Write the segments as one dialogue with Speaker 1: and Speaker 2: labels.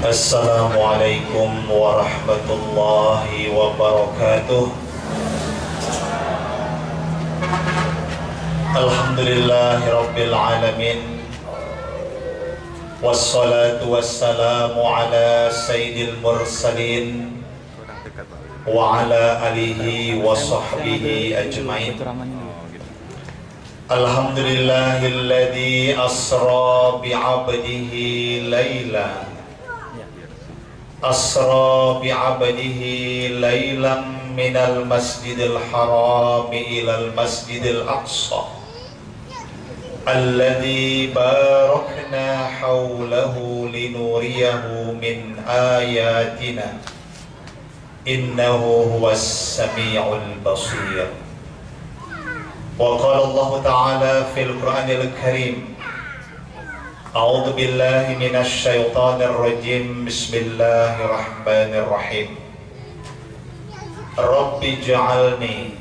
Speaker 1: Assalamualaikum warahmatullahi wabarakatuh. Alhamdulillahirabbil alamin. Wassalatu wassalamu ala sayyidil mursalin wa ala alihi wa sahbihi ajmain. Alhamdulillahilladzi asra bi'abdihi laylan minal masjidil haram ilal masjidil aqsa alladzi barakna hawlahu linuriyahu min ayatina innahu huwas sami'ul basir. Wa qala Allah ta'ala fil Qur'anil Karim, a'udzu billahi minasy syaithanir rajim, bismillahir rahim. Rabbi ij'alni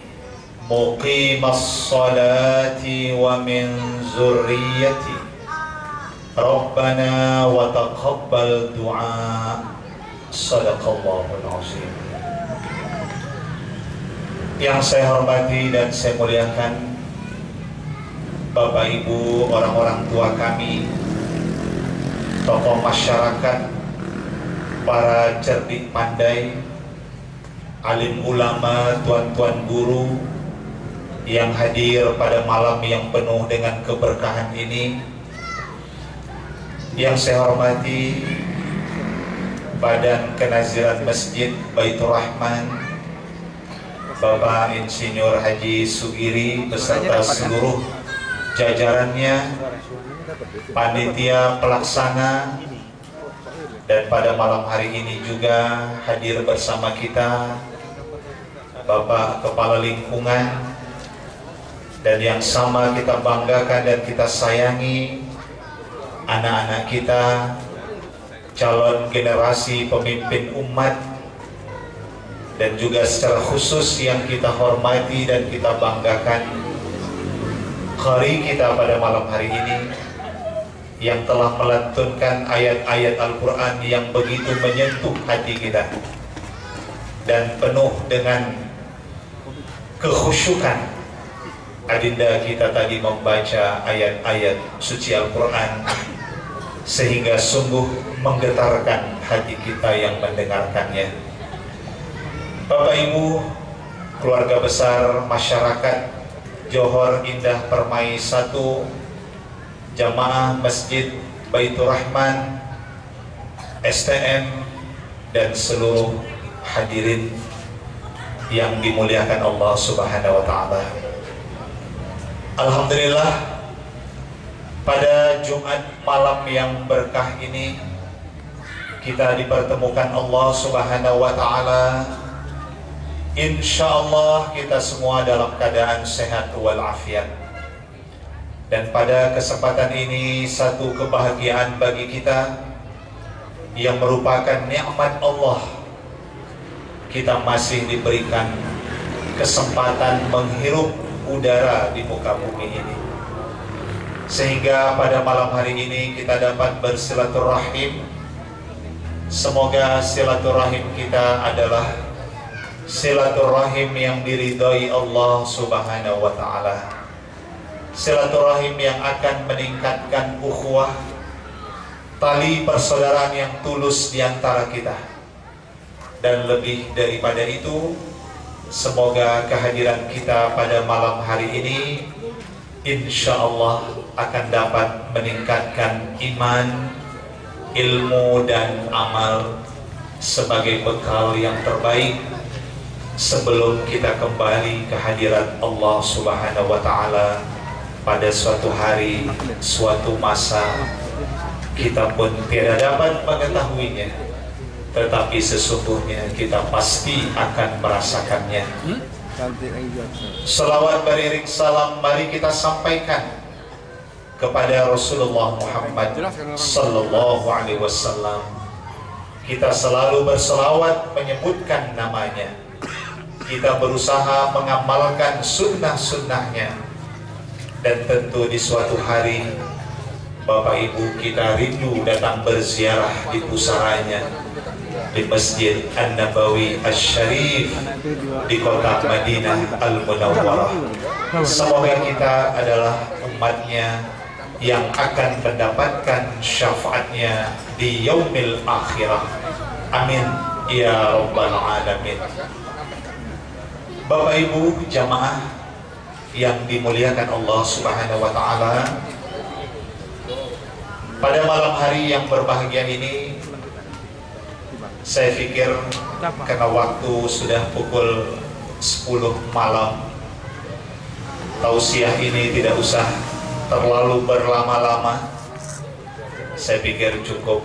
Speaker 1: muqimas salati wa min dzurriyyati Rabbana wa taqabbal du'a. Shadaqallahul azim. Yang saya hormati dan saya muliakan Bapak Ibu, orang-orang tua kami, tokoh masyarakat, para cerdik pandai, alim ulama, tuan-tuan guru yang hadir pada malam yang penuh dengan keberkahan ini. Yang saya hormati Badan Kenaziran Masjid Baitur Rahman, Bapak Insinyur Haji Sugiri beserta seluruh jajarannya, panitia pelaksana, dan pada malam hari ini juga hadir bersama kita Bapak Kepala Lingkungan, dan yang sama kita banggakan dan kita sayangi anak-anak kita, calon generasi pemimpin umat, dan juga secara khusus yang kita hormati dan kita banggakan qari kita pada malam hari ini yang telah melantunkan ayat-ayat Al-Quran yang begitu menyentuh hati kita dan penuh dengan kekhusyukan. Adinda kita tadi membaca ayat-ayat suci Al-Quran sehingga sungguh menggetarkan hati kita yang mendengarkannya. Bapak Ibu, keluarga besar masyarakat Johor Indah Permai 1, jamaah Masjid Baitur Rahman, STM, dan seluruh hadirin yang dimuliakan Allah Subhanahu wa Ta'ala. Alhamdulillah, pada Jumat malam yang berkah ini kita dipertemukan Allah Subhanahu wa Ta'ala. Insya Allah kita semua dalam keadaan sehat walafiat. Dan pada kesempatan ini satu kebahagiaan bagi kita yang merupakan nikmat Allah. Kita masih diberikan kesempatan menghirup udara di muka bumi ini, sehingga pada malam hari ini kita dapat bersilaturahim. Semoga silaturahim kita adalah silaturahim yang diridhai Allah Subhanahu wa Ta'ala, silaturahim yang akan meningkatkan ukhuwah, tali persaudaraan yang tulus di antara kita. Dan lebih daripada itu, semoga kehadiran kita pada malam hari ini insya Allah akan dapat meningkatkan iman, ilmu, dan amal sebagai bekal yang terbaik sebelum kita kembali ke hadirat Allah Subhanahu wa Ta'ala pada suatu hari, suatu masa. Kita pun tidak dapat mengetahuinya, tetapi sesungguhnya kita pasti akan merasakannya. Salawat beriring salam mari kita sampaikan kepada Rasulullah Muhammad sallallahu alaihi wasallam. Kita selalu berselawat menyebutkan namanya. Kita berusaha mengamalkan sunnah-sunnahnya. Dan tentu di suatu hari Bapak Ibu kita rindu datang berziarah di pusaranya, di Masjid An-Nabawi Asy-Syarif di kota Madinah Al-Munawwarah. Semoga kita adalah umatnya yang akan mendapatkan syafaatnya di yaumil akhirah. Amin ya rabbal alamin. Bapak Ibu jamaah yang dimuliakan Allah Subhanahu wa taala, pada malam hari yang berbahagia ini, saya pikir karena waktu sudah pukul 10 malam, tausiah ini tidak usah terlalu berlama-lama. Saya pikir cukup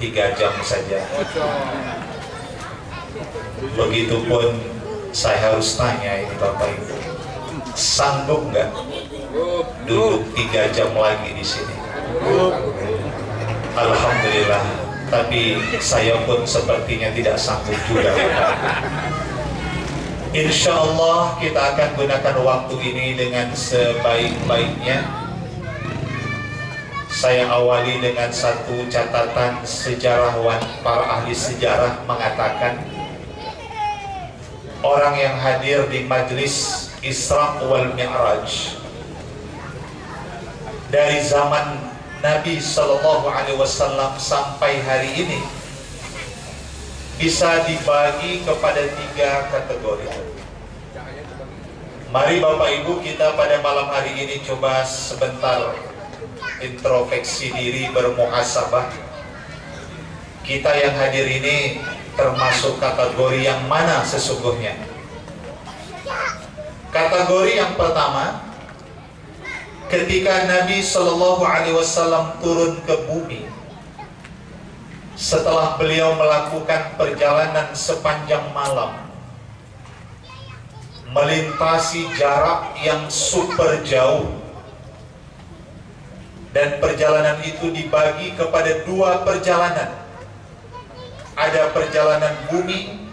Speaker 1: 3 jam saja. Begitupun saya harus tanya ini Bapak Ibu, sanggup nggak duduk 3 jam lagi di sini? Alhamdulillah, tapi saya pun sepertinya tidak sanggup juga. Insya Allah kita akan gunakan waktu ini dengan sebaik-baiknya. Saya awali dengan satu catatan sejarawan. Para ahli sejarah mengatakan orang yang hadir di majlis Isra wal Mi'raj dari zaman Nabi Sallallahu Alaihi Wasallam sampai hari ini bisa dibagi kepada 3 kategori. Mari Bapak Ibu kita pada malam hari ini coba sebentar introspeksi diri, bermuhasabah. Kita yang hadir ini termasuk kategori yang mana sesungguhnya? Kategori yang pertama, ketika Nabi Shallallahu Alaihi Wasallam turun ke bumi, setelah beliau melakukan perjalanan sepanjang malam, melintasi jarak yang super jauh, dan perjalanan itu dibagi kepada 2 perjalanan. Ada perjalanan bumi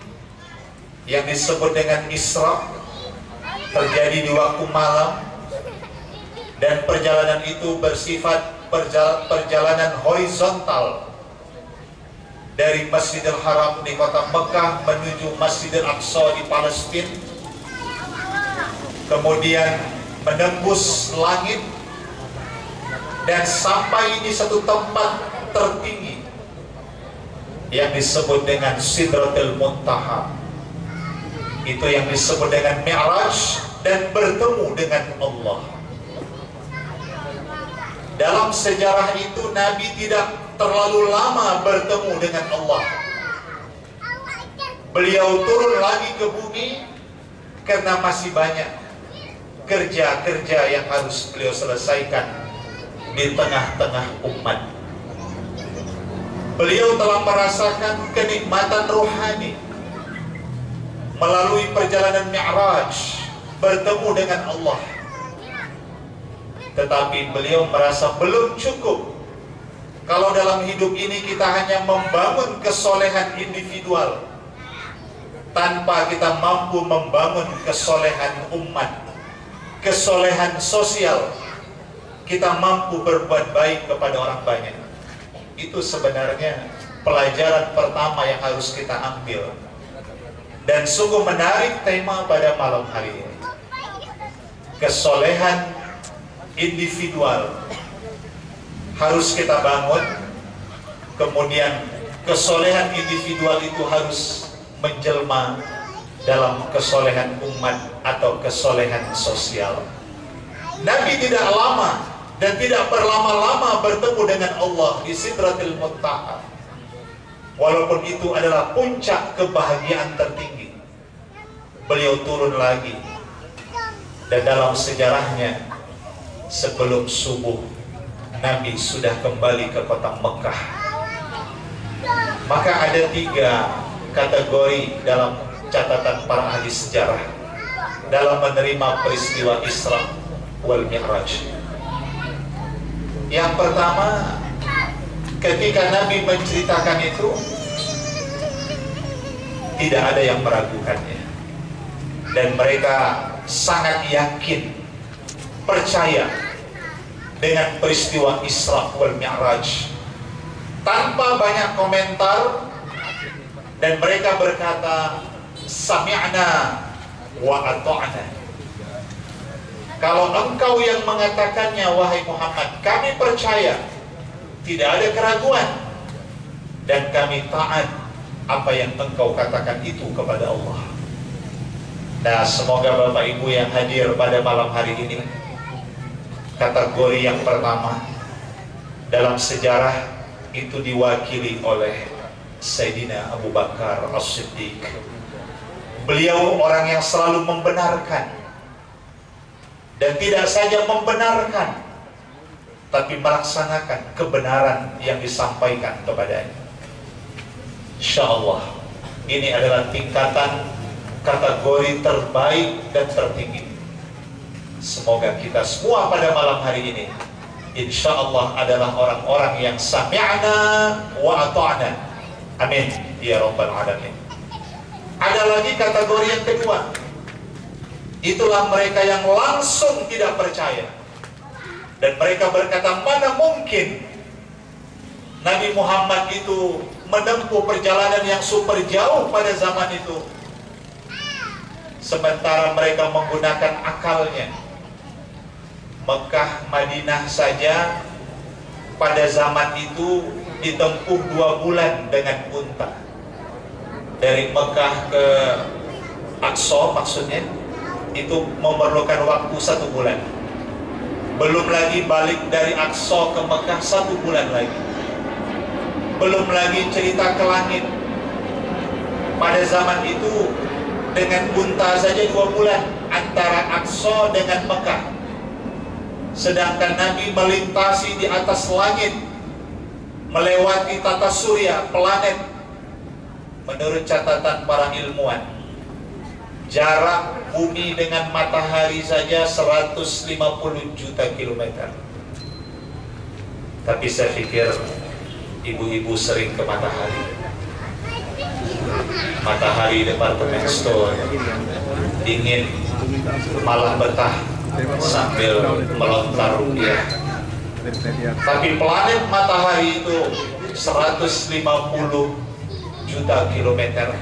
Speaker 1: yang disebut dengan Isra, terjadi di waktu malam, dan perjalanan itu bersifat perjalanan horizontal dari Masjidil Haram di kota Mekah menuju Masjidil Aqsa di Palestina, kemudian menembus langit dan sampai di satu tempat tertinggi yang disebut dengan Sidratul Muntaha. Itu yang disebut dengan Mi'raj, dan bertemu dengan Allah. Dalam sejarah itu Nabi tidak terlalu lama bertemu dengan Allah. Beliau turun lagi ke bumi karena masih banyak kerja-kerja yang harus beliau selesaikan di tengah-tengah umat. Beliau telah merasakan kenikmatan rohani melalui perjalanan Mi'raj, bertemu dengan Allah. Tetapi beliau merasa belum cukup kalau dalam hidup ini kita hanya membangun kesolehan individual tanpa kita mampu membangun kesolehan umat, kesolehan sosial. Kita mampu berbuat baik kepada orang banyak. Itu sebenarnya pelajaran pertama yang harus kita ambil. Dan sungguh menarik tema pada malam hari ini. Kesolehan individual harus kita bangun, kemudian kesolehan individual itu harus menjelma dalam kesolehan umat atau kesolehan sosial. Nabi tidak lama dan tidak berlama-lama bertemu dengan Allah di Sidratul Muntaha, walaupun itu adalah puncak kebahagiaan tertinggi. Beliau turun lagi, dan dalam sejarahnya sebelum subuh Nabi sudah kembali ke kota Mekah. Maka ada 3 kategori dalam catatan para ahli sejarah dalam menerima peristiwa Isra wal Mi'raj. Yang pertama, ketika Nabi menceritakan itu, tidak ada yang meragukannya, dan mereka sangat yakin, percaya dengan peristiwa Isra wal Mi'raj tanpa banyak komentar, dan mereka berkata sami'na wa ata'na. Kalau engkau yang mengatakannya, wahai Muhammad, kami percaya, tidak ada keraguan, dan kami taat apa yang engkau katakan itu kepada Allah. Nah, semoga Bapak Ibu yang hadir pada malam hari ini, kategori yang pertama dalam sejarah itu diwakili oleh Sayyidina Abu Bakar As-Siddiq. Beliau orang yang selalu membenarkan, dan tidak saja membenarkan, tapi melaksanakan kebenaran yang disampaikan kepadanya. Insya Allah ini adalah tingkatan kategori terbaik dan tertinggi. Semoga kita semua pada malam hari ini insya Allah adalah orang-orang yang sami'na wa ata'na. Amin ya rabbal alamin. Ada lagi kategori yang kedua, itulah mereka yang langsung tidak percaya, dan mereka berkata, mana mungkin Nabi Muhammad itu menempuh perjalanan yang super jauh pada zaman itu, sementara mereka menggunakan akalnya. Mekah Madinah saja pada zaman itu ditempuh 2 bulan dengan unta. Dari Mekah ke Aqsa maksudnya itu memerlukan waktu 1 bulan. Belum lagi balik dari Aqsa ke Mekah 1 bulan lagi. Belum lagi cerita ke langit. Pada zaman itu dengan unta saja 2 bulan antara Aqsa dengan Mekah. Sedangkan Nabi melintasi di atas langit, melewati tata surya, planet. Menurut catatan para ilmuwan, jarak bumi dengan matahari saja 150 juta kilometer. Tapi saya pikir ibu-ibu sering ke matahari. Matahari departemen store, dingin, malah betah sambil melontar rupiah. Tapi planet matahari itu 150 juta kilometer.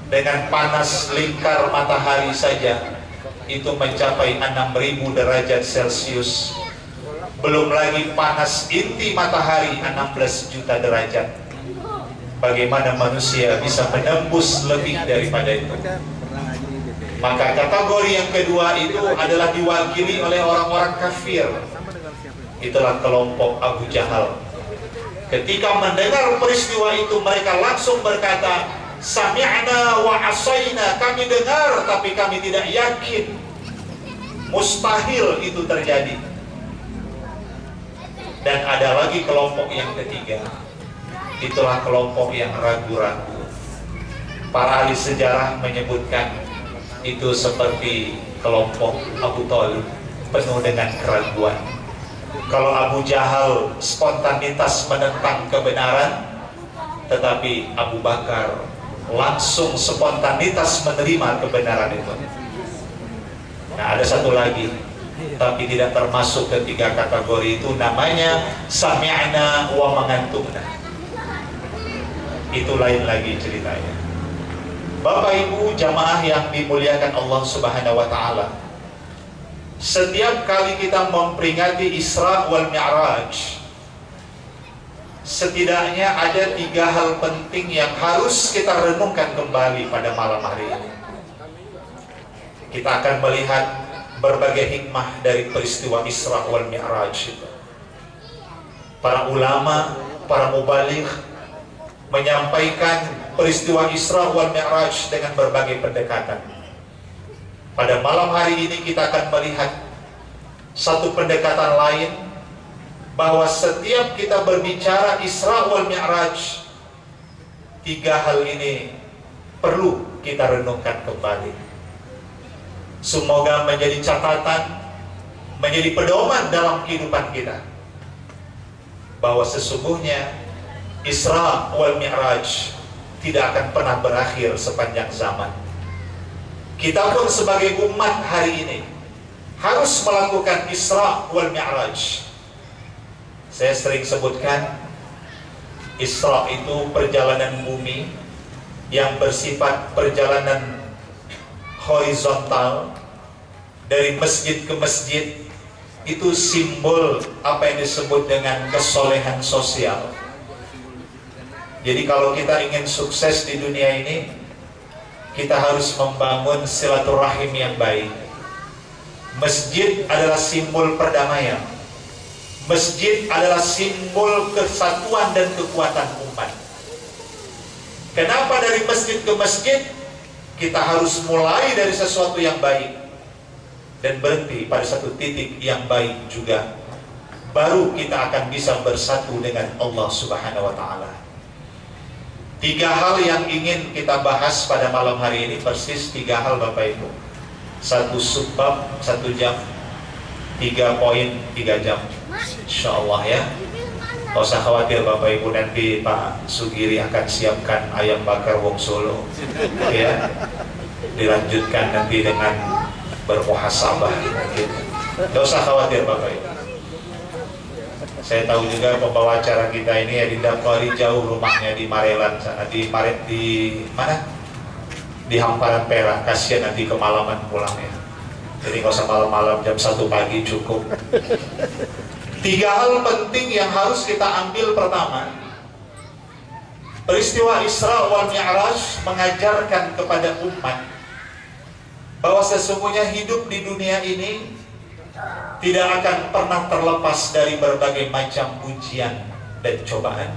Speaker 1: Dengan panas lingkar matahari saja itu mencapai 6.000 derajat Celcius. Belum lagi panas inti matahari 16 juta derajat. Bagaimana manusia bisa menembus lebih daripada itu? Maka kategori yang kedua itu adalah diwakili oleh orang-orang kafir. Itulah kelompok Abu Jahal. Ketika mendengar peristiwa itu, mereka langsung berkata, sami'na wa asaina, kami dengar tapi kami tidak yakin. Mustahil itu terjadi. Dan ada lagi kelompok yang ketiga. Itulah kelompok yang ragu-ragu. Para ahli sejarah menyebutkan itu seperti kelompok Abu Thalib, penuh dengan keraguan. Kalau Abu Jahal spontanitas menentang kebenaran, tetapi Abu Bakar langsung spontanitas menerima kebenaran itu. Nah, ada satu lagi, tapi tidak termasuk ketiga kategori itu, namanya sami'na wa mangantumna. Itu lain lagi ceritanya. Bapak Ibu jamaah yang dimuliakan Allah Subhanahu wa taala, setiap kali kita memperingati Isra wal Mi'raj, setidaknya ada 3 hal penting yang harus kita renungkan kembali pada malam hari ini. Kita akan melihat berbagai hikmah dari peristiwa Isra wal Mi'raj itu. Para ulama, para mubaligh menyampaikan peristiwa Isra wal Mi'raj dengan berbagai pendekatan. Pada malam hari ini kita akan melihat satu pendekatan lain, bahwa setiap kita berbicara Isra wal Mi'raj, 3 hal ini perlu kita renungkan kembali. Semoga menjadi catatan, menjadi pedoman dalam kehidupan kita, bahwa sesungguhnya Isra wal Mi'raj tidak akan pernah berakhir sepanjang zaman. Kita pun sebagai umat hari ini harus melakukan Isra wal Mi'raj. Saya sering sebutkan, Isra itu perjalanan bumi yang bersifat perjalanan horizontal dari masjid ke masjid. Itu simbol apa yang disebut dengan kesolehan sosial. Jadi kalau kita ingin sukses di dunia ini, kita harus membangun silaturahim yang baik. Masjid adalah simbol perdamaian. Masjid adalah simbol kesatuan dan kekuatan umat. Kenapa dari masjid ke masjid? Kita harus mulai dari sesuatu yang baik dan berhenti pada satu titik yang baik juga. Baru kita akan bisa bersatu dengan Allah Subhanahu wa Ta'ala. 3 hal yang ingin kita bahas pada malam hari ini, persis 3 hal Bapak Ibu. 1 subbab 1 jam, 3 poin 3 jam, insya Allah ya. Gak usah khawatir Bapak Ibu, nanti Pak Sugiri akan siapkan ayam bakar wong Solo ya. Dilanjutkan nanti dengan bermuhasabah gitu. Gak usah khawatir Bapak Ibu. Saya tahu juga pembawa acara kita ini ya, dari jauh rumahnya di Marelan sana, di mana? Di Hamparan Perak. Kasihan nanti kemalaman pulangnya. Jadi nggak usah malam-malam, jam 1 pagi cukup. 3 hal penting yang harus kita ambil. Pertama, peristiwa Isra wal Mi'raj mengajarkan kepada umat bahwa sesungguhnya hidup di dunia ini tidak akan pernah terlepas dari berbagai macam ujian dan cobaan.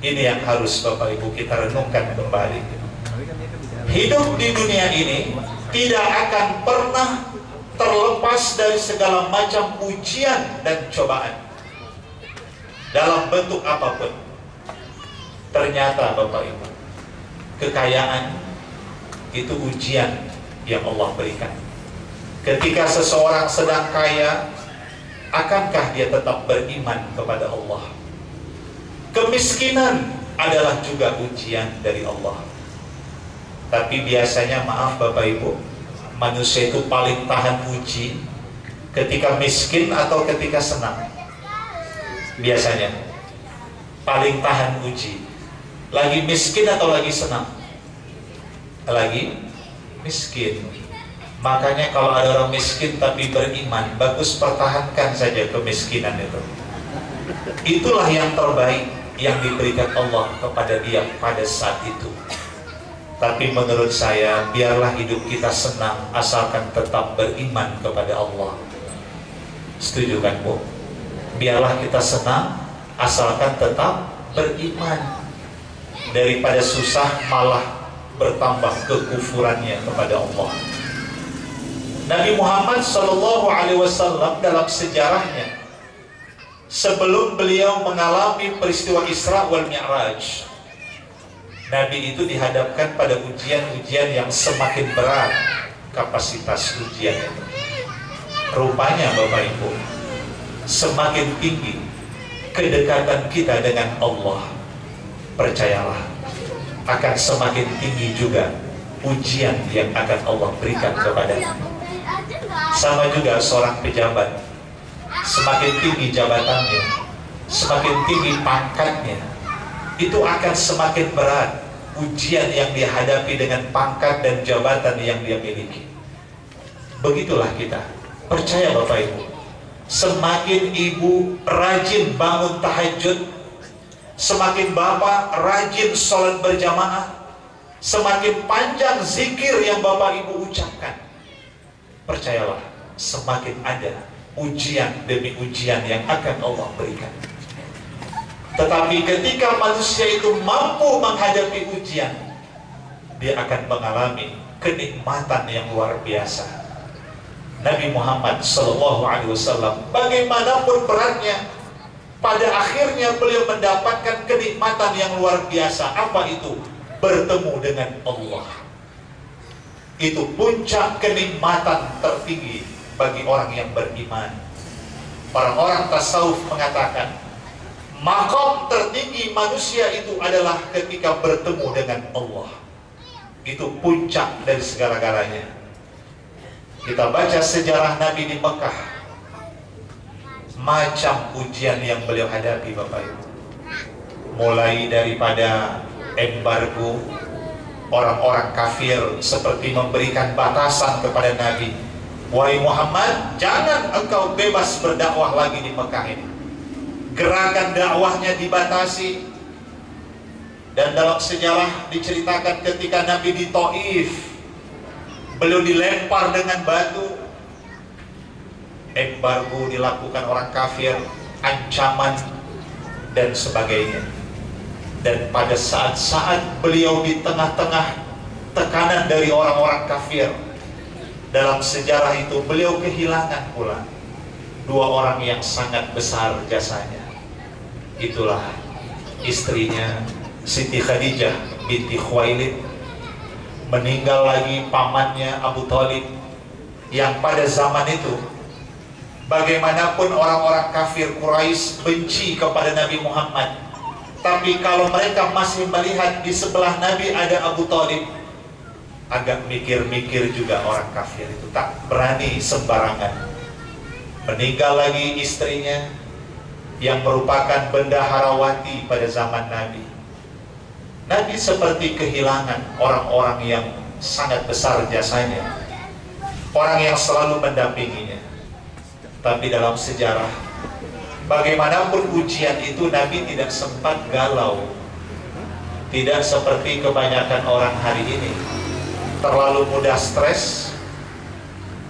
Speaker 1: Ini yang harus Bapak Ibu kita renungkan kembali. Hidup di dunia ini tidak akan pernah terlepas dari segala macam ujian dan cobaan dalam bentuk apapun. Ternyata Bapak Ibu, kekayaan itu ujian yang Allah berikan. Ketika seseorang sedang kaya, akankah dia tetap beriman kepada Allah? Kemiskinan adalah juga ujian dari Allah. Tapi biasanya, maaf Bapak Ibu, manusia itu paling tahan uji ketika miskin atau ketika senang. Biasanya paling tahan uji. Lagi miskin atau lagi senang? Lagi miskin. Makanya kalau ada orang miskin tapi beriman, bagus pertahankan saja kemiskinan itu. Itulah yang terbaik yang diberikan Allah kepada dia pada saat itu. Tapi menurut saya, biarlah hidup kita senang asalkan tetap beriman kepada Allah. Setuju kan Bu? Biarlah kita senang asalkan tetap beriman. Daripada susah malah bertambah kekufurannya kepada Allah. Nabi Muhammad SAW dalam sejarahnya, sebelum beliau mengalami peristiwa Isra wal Mi'raj, Nabi itu dihadapkan pada ujian-ujian yang semakin berat kapasitas ujian itu. Rupanya Bapak Ibu, semakin tinggi kedekatan kita dengan Allah, percayalah akan semakin tinggi juga ujian yang akan Allah berikan kepadanya. Sama juga seorang pejabat, semakin tinggi jabatannya, semakin tinggi pangkatnya, itu akan semakin berat ujian yang dihadapi dengan pangkat dan jabatan yang dia miliki. Begitulah kita, percaya Bapak Ibu, semakin ibu rajin bangun tahajud, semakin bapak rajin sholat berjamaah, semakin panjang zikir yang Bapak Ibu ucapkan, percayalah semakin ada ujian demi ujian yang akan Allah berikan. Tetapi ketika manusia itu mampu menghadapi ujian, dia akan mengalami kenikmatan yang luar biasa. Nabi Muhammad SAW, bagaimanapun beratnya, pada akhirnya beliau mendapatkan kenikmatan yang luar biasa. Apa itu? Bertemu dengan Allah. Itu puncak kenikmatan tertinggi bagi orang yang beriman. Orang-orang tasawuf mengatakan, maqam tertinggi manusia itu adalah ketika bertemu dengan Allah. Itu puncak dari segala-galanya. Kita baca sejarah Nabi di Mekah, macam ujian yang beliau hadapi Bapak Ibu. Mulai daripada embargo, orang-orang kafir seperti memberikan batasan kepada Nabi, wahai Muhammad, jangan engkau bebas berdakwah lagi di Mekah ini. Gerakan dakwahnya dibatasi. Dan dalam sejarah diceritakan ketika Nabi di Taif, beliau dilempar dengan batu. Embargo dilakukan orang kafir, ancaman dan sebagainya. Dan pada saat-saat beliau di tengah-tengah tekanan dari orang-orang kafir, dalam sejarah itu beliau kehilangan pula dua orang yang sangat besar jasanya. Itulah istrinya Siti Khadijah binti Khuwailid, meninggal lagi pamannya Abu Thalib, yang pada zaman itu bagaimanapun orang-orang kafir Quraisy benci kepada Nabi Muhammad, tapi kalau mereka masih melihat di sebelah Nabi ada Abu Thalib, agak mikir-mikir juga orang kafir itu, tak berani sembarangan. Meninggal lagi istrinya yang merupakan bendaharawati pada zaman Nabi. Nabi seperti kehilangan orang-orang yang sangat besar jasanya, orang yang selalu mendampinginya. Tapi dalam sejarah, bagaimanapun ujian itu, Nabi tidak sempat galau. Tidak seperti kebanyakan orang hari ini, terlalu mudah stres,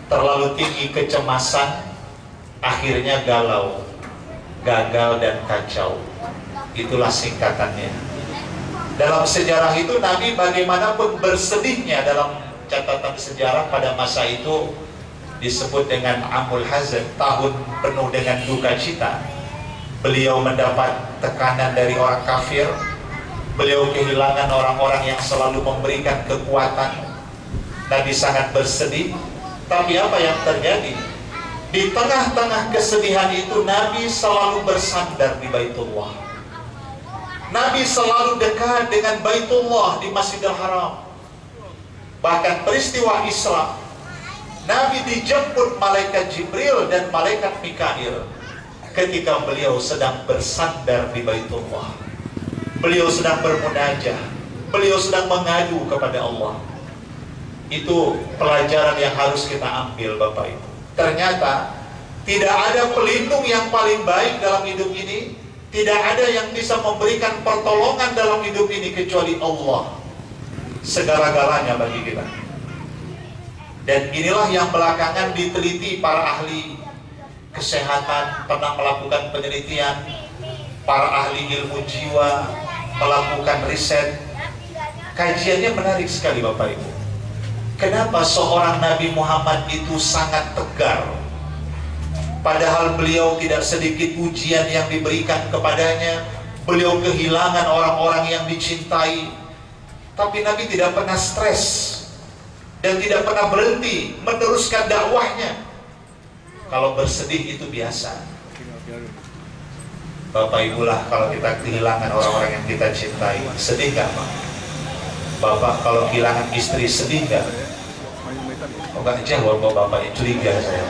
Speaker 1: terlalu tinggi kecemasan, akhirnya galau, gagal dan kacau. Itulah singkatannya. Dalam sejarah itu Nabi bagaimanapun bersedihnya, dalam catatan sejarah pada masa itu disebut dengan Amul Hazan, tahun penuh dengan duka cita. Beliau mendapat tekanan dari orang kafir, beliau kehilangan orang-orang yang selalu memberikan kekuatan. Nabi sangat bersedih. Tapi apa yang terjadi? Di tengah-tengah kesedihan itu Nabi selalu bersandar di Baitullah. Nabi selalu dekat dengan Baitullah di Masjidil Haram. Bahkan peristiwa Isra, Nabi dijemput malaikat Jibril dan malaikat Mikail ketika beliau sedang bersandar di Baitullah. Beliau sedang bermunajah, beliau sedang mengadu kepada Allah. Itu pelajaran yang harus kita ambil Bapak Ibu. Ternyata tidak ada pelindung yang paling baik dalam hidup ini, tidak ada yang bisa memberikan pertolongan dalam hidup ini kecuali Allah. Segala-galanya bagi kita. Dan inilah yang belakangan diteliti para ahli kesehatan, pernah melakukan penelitian, para ahli ilmu jiwa melakukan riset. Kajiannya menarik sekali Bapak Ibu. Kenapa seorang Nabi Muhammad itu sangat tegar, padahal beliau tidak sedikit ujian yang diberikan kepadanya, beliau kehilangan orang-orang yang dicintai, tapi Nabi tidak pernah stres dan tidak pernah berhenti meneruskan dakwahnya. Kalau bersedih itu biasa. Bapak Ibu lah, kalau kita kehilangan orang-orang yang kita cintai, sedih gak Pak? Bapak kalau kehilangan istri sedih gak? Oh gak jawab Bapak, curiga saya.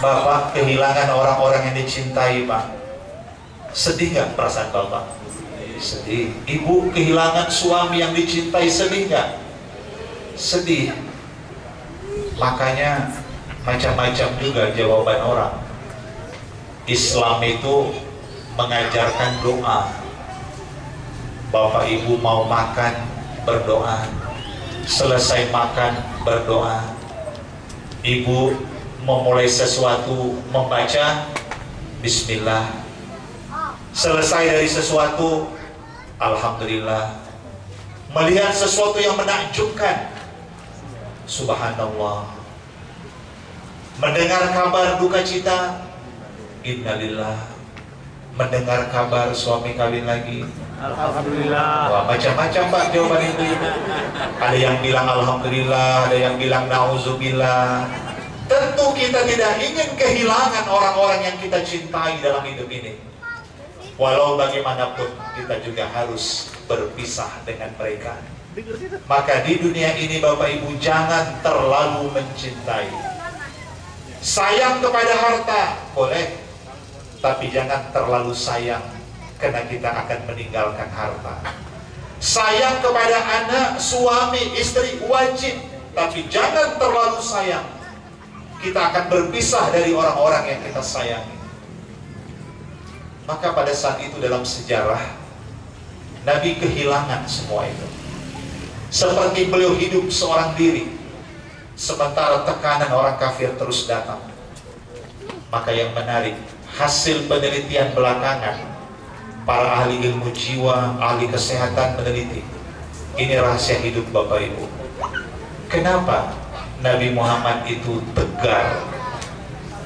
Speaker 1: Bapak kehilangan orang-orang yang dicintai Pak, sedih gak perasaan Bapak? Sedih. Ibu kehilangan suami yang dicintai, sedih gak? Sedih. Makanya macam-macam juga jawaban orang. Islam itu mengajarkan doa. Bapak Ibu mau makan, berdoa. Selesai makan, berdoa. Ibu memulai sesuatu, membaca Bismillah. Selesai dari sesuatu, Alhamdulillah. Melihat sesuatu yang menakjubkan, Subhanallah. Mendengar kabar duka cita, Innalillah. Mendengar kabar suami kawin lagi, Alhamdulillah. Wah, macam-macam Pak jawaban itu. Ada yang bilang Alhamdulillah, ada yang bilang Nauzubillah. Tentu kita tidak ingin kehilangan orang-orang yang kita cintai dalam hidup ini. Walau bagaimanapun kita juga harus berpisah dengan mereka. Maka di dunia ini Bapak Ibu jangan terlalu mencintai. Sayang kepada harta boleh, tapi jangan terlalu sayang, karena kita akan meninggalkan harta. Sayang kepada anak, suami, istri wajib, tapi jangan terlalu sayang. Kita akan berpisah dari orang-orang yang kita sayangi. Maka pada saat itu dalam sejarah Nabi kehilangan semua itu. Seperti beliau hidup seorang diri, sementara tekanan orang kafir terus datang. Maka yang menarik, hasil penelitian belakangan, para ahli ilmu jiwa, ahli kesehatan meneliti, ini rahasia hidup Bapak Ibu. Kenapa Nabi Muhammad itu tegar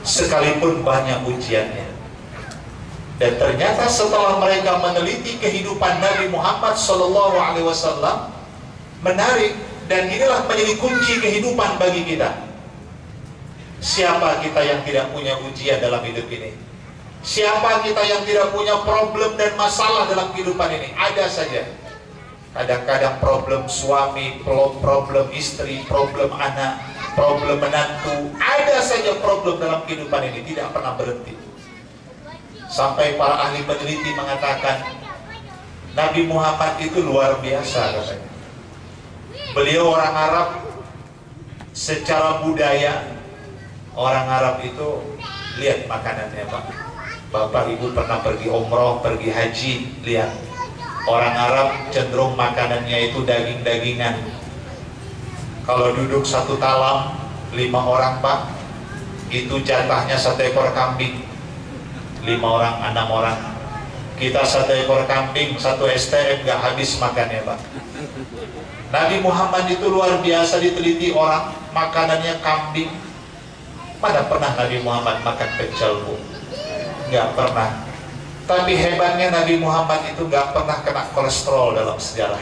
Speaker 1: sekalipun banyak ujiannya? Dan ternyata setelah mereka meneliti kehidupan Nabi Muhammad SAW, menarik, dan inilah menjadi kunci kehidupan bagi kita. Siapa kita yang tidak punya ujian dalam hidup ini? Siapa kita yang tidak punya problem dan masalah dalam kehidupan ini? Ada saja. Kadang-kadang problem suami, problem istri, problem anak, problem menantu. Ada saja problem dalam kehidupan ini, tidak pernah berhenti. Sampai para ahli peneliti mengatakan Nabi Muhammad itu luar biasa katanya. Beliau orang Arab, secara budaya orang Arab itu, lihat makanannya Pak. Bapak Ibu pernah pergi umroh, pergi haji, lihat orang Arab cenderung makanannya itu daging-dagingan. Kalau duduk satu talam 5 orang Pak, itu jatahnya 1 ekor kambing. 5 orang, 6 orang. Kita 1 ekor kambing, 1 STM gak habis makannya Pak. Nabi Muhammad itu luar biasa, diteliti orang makanannya kambing. Mana pernah Nabi Muhammad makan pecel Bu? Gak pernah. Tapi hebatnya Nabi Muhammad itu gak pernah kena kolesterol dalam sejarah.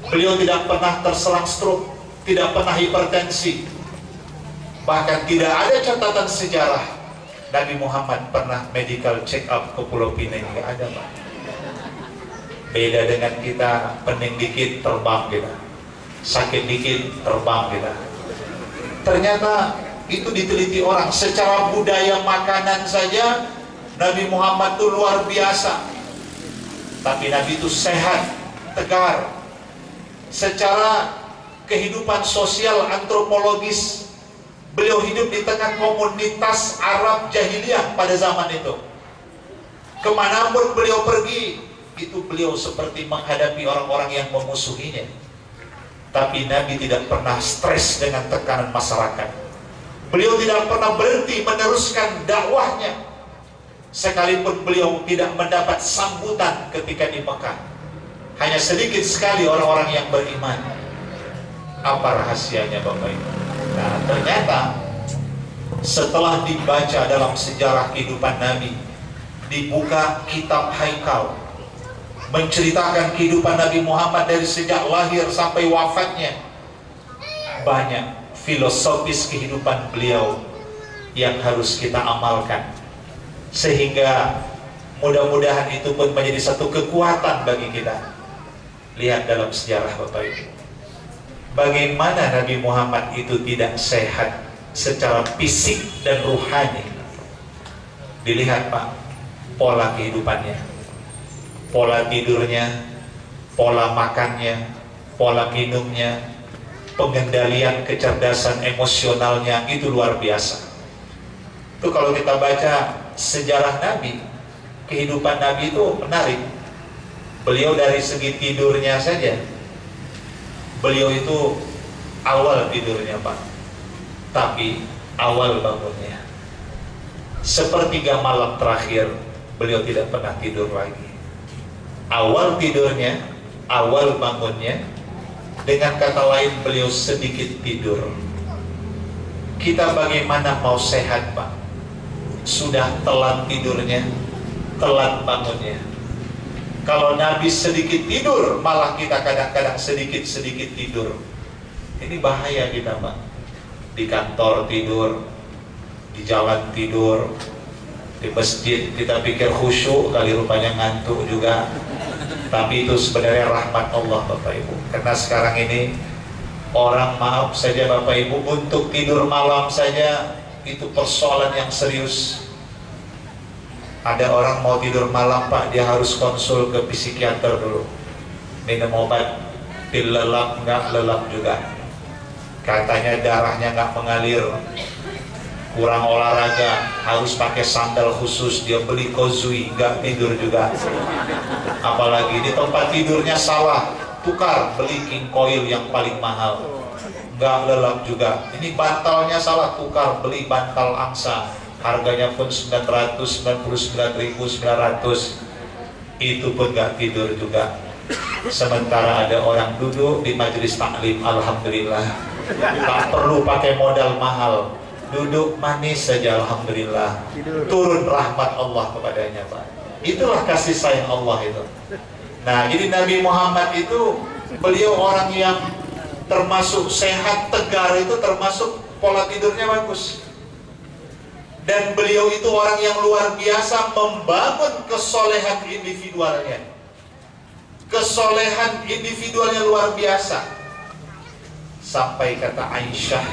Speaker 1: Beliau tidak pernah terserang stroke, tidak pernah hipertensi. Bahkan tidak ada catatan sejarah Nabi Muhammad pernah medical check up ke Pulau Pinang. Nggak ada Pak. Beda dengan kita, pening dikit terbang kita, sakit dikit terbang kita. Ternyata itu diteliti orang. Secara budaya makanan saja Nabi Muhammad itu luar biasa. Tapi Nabi itu sehat, tegar. Secara kehidupan sosial antropologis, beliau hidup di tengah komunitas Arab jahiliyah pada zaman itu. Kemanapun beliau pergi, itu beliau seperti menghadapi orang-orang yang memusuhinya. Tapi Nabi tidak pernah stres dengan tekanan masyarakat. Beliau tidak pernah berhenti meneruskan dakwahnya, sekalipun beliau tidak mendapat sambutan ketika di Mekah. Hanya sedikit sekali orang-orang yang beriman. Apa rahasianya Bapak Ibu? Nah, ternyata setelah dibaca dalam sejarah kehidupan Nabi, dibuka kitab Haikal, menceritakan kehidupan Nabi Muhammad dari sejak lahir sampai wafatnya. Banyak filosofis kehidupan beliau yang harus kita amalkan, sehingga mudah-mudahan itu pun menjadi satu kekuatan bagi kita. Lihat dalam sejarah Bapak Ibu, bagaimana Nabi Muhammad itu tidak sehat secara fisik dan ruhani. Dilihat Pak, pola kehidupannya, pola tidurnya, pola makannya, pola minumnya, pengendalian kecerdasan emosionalnya itu luar biasa. Itu kalau kita baca sejarah Nabi, kehidupan Nabi itu menarik. Beliau dari segi tidurnya saja, beliau itu awal tidurnya Pak, tapi awal bangunnya. Sepertiga malam terakhir beliau tidak pernah tidur lagi. Awal tidurnya, awal bangunnya. Dengan kata lain, beliau sedikit tidur. Kita bagaimana mau sehat Pak? Sudah telat tidurnya, telat bangunnya. Kalau Nabi sedikit tidur, malah kita kadang-kadang sedikit-sedikit tidur. Ini bahaya kita Pak. Di kantor tidur, di jalan tidur, di masjid kita pikir khusyuk, kali rupanya ngantuk juga. Tapi itu sebenarnya rahmat Allah Bapak Ibu. Karena sekarang ini orang, maaf saja Bapak Ibu, untuk tidur malam saja itu persoalan yang serius. Ada orang mau tidur malam Pak, dia harus konsul ke psikiater dulu, minum obat, pil lelap nggak lelap juga, katanya darahnya nggak mengalir, kurang olahraga, harus pakai sandal khusus, dia beli kozui, nggak tidur juga. Apalagi di tempat tidurnya salah, tukar beli king coil yang paling mahal, nggak lelap juga. Ini bantalnya salah, tukar beli bantal angsa, harganya pun 999.900, itu pun nggak tidur juga. Sementara ada orang duduk di majelis taklim, alhamdulillah, tak perlu pakai modal mahal, duduk manis saja, alhamdulillah, turun rahmat Allah kepadanya Pak. Itulah kasih sayang Allah itu. Nah, jadi Nabi Muhammad itu, beliau orang yang termasuk sehat, tegar, itu termasuk pola tidurnya bagus. Dan beliau itu orang yang luar biasa membangun kesolehan individualnya. Kesolehan individualnya luar biasa. Sampai kata Aisyah,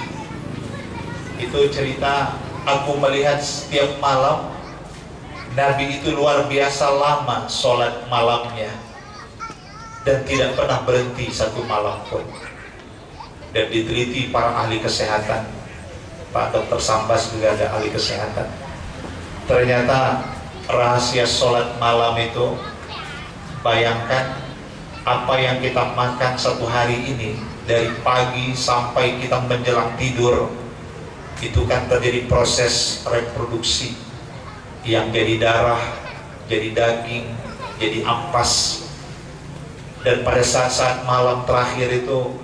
Speaker 1: itu cerita, aku melihat setiap malam Nabi itu luar biasa lama sholat malamnya, dan tidak pernah berhenti satu malam pun. Dan diteliti para ahli kesehatan, Pak Dr. Sambas juga ada ahli kesehatan, ternyata rahasia sholat malam itu, bayangkan apa yang kita makan satu hari ini, dari pagi sampai kita menjelang tidur, itu kan terjadi proses reproduksi, yang jadi darah, jadi daging, jadi ampas. Dan pada saat-saat malam terakhir itu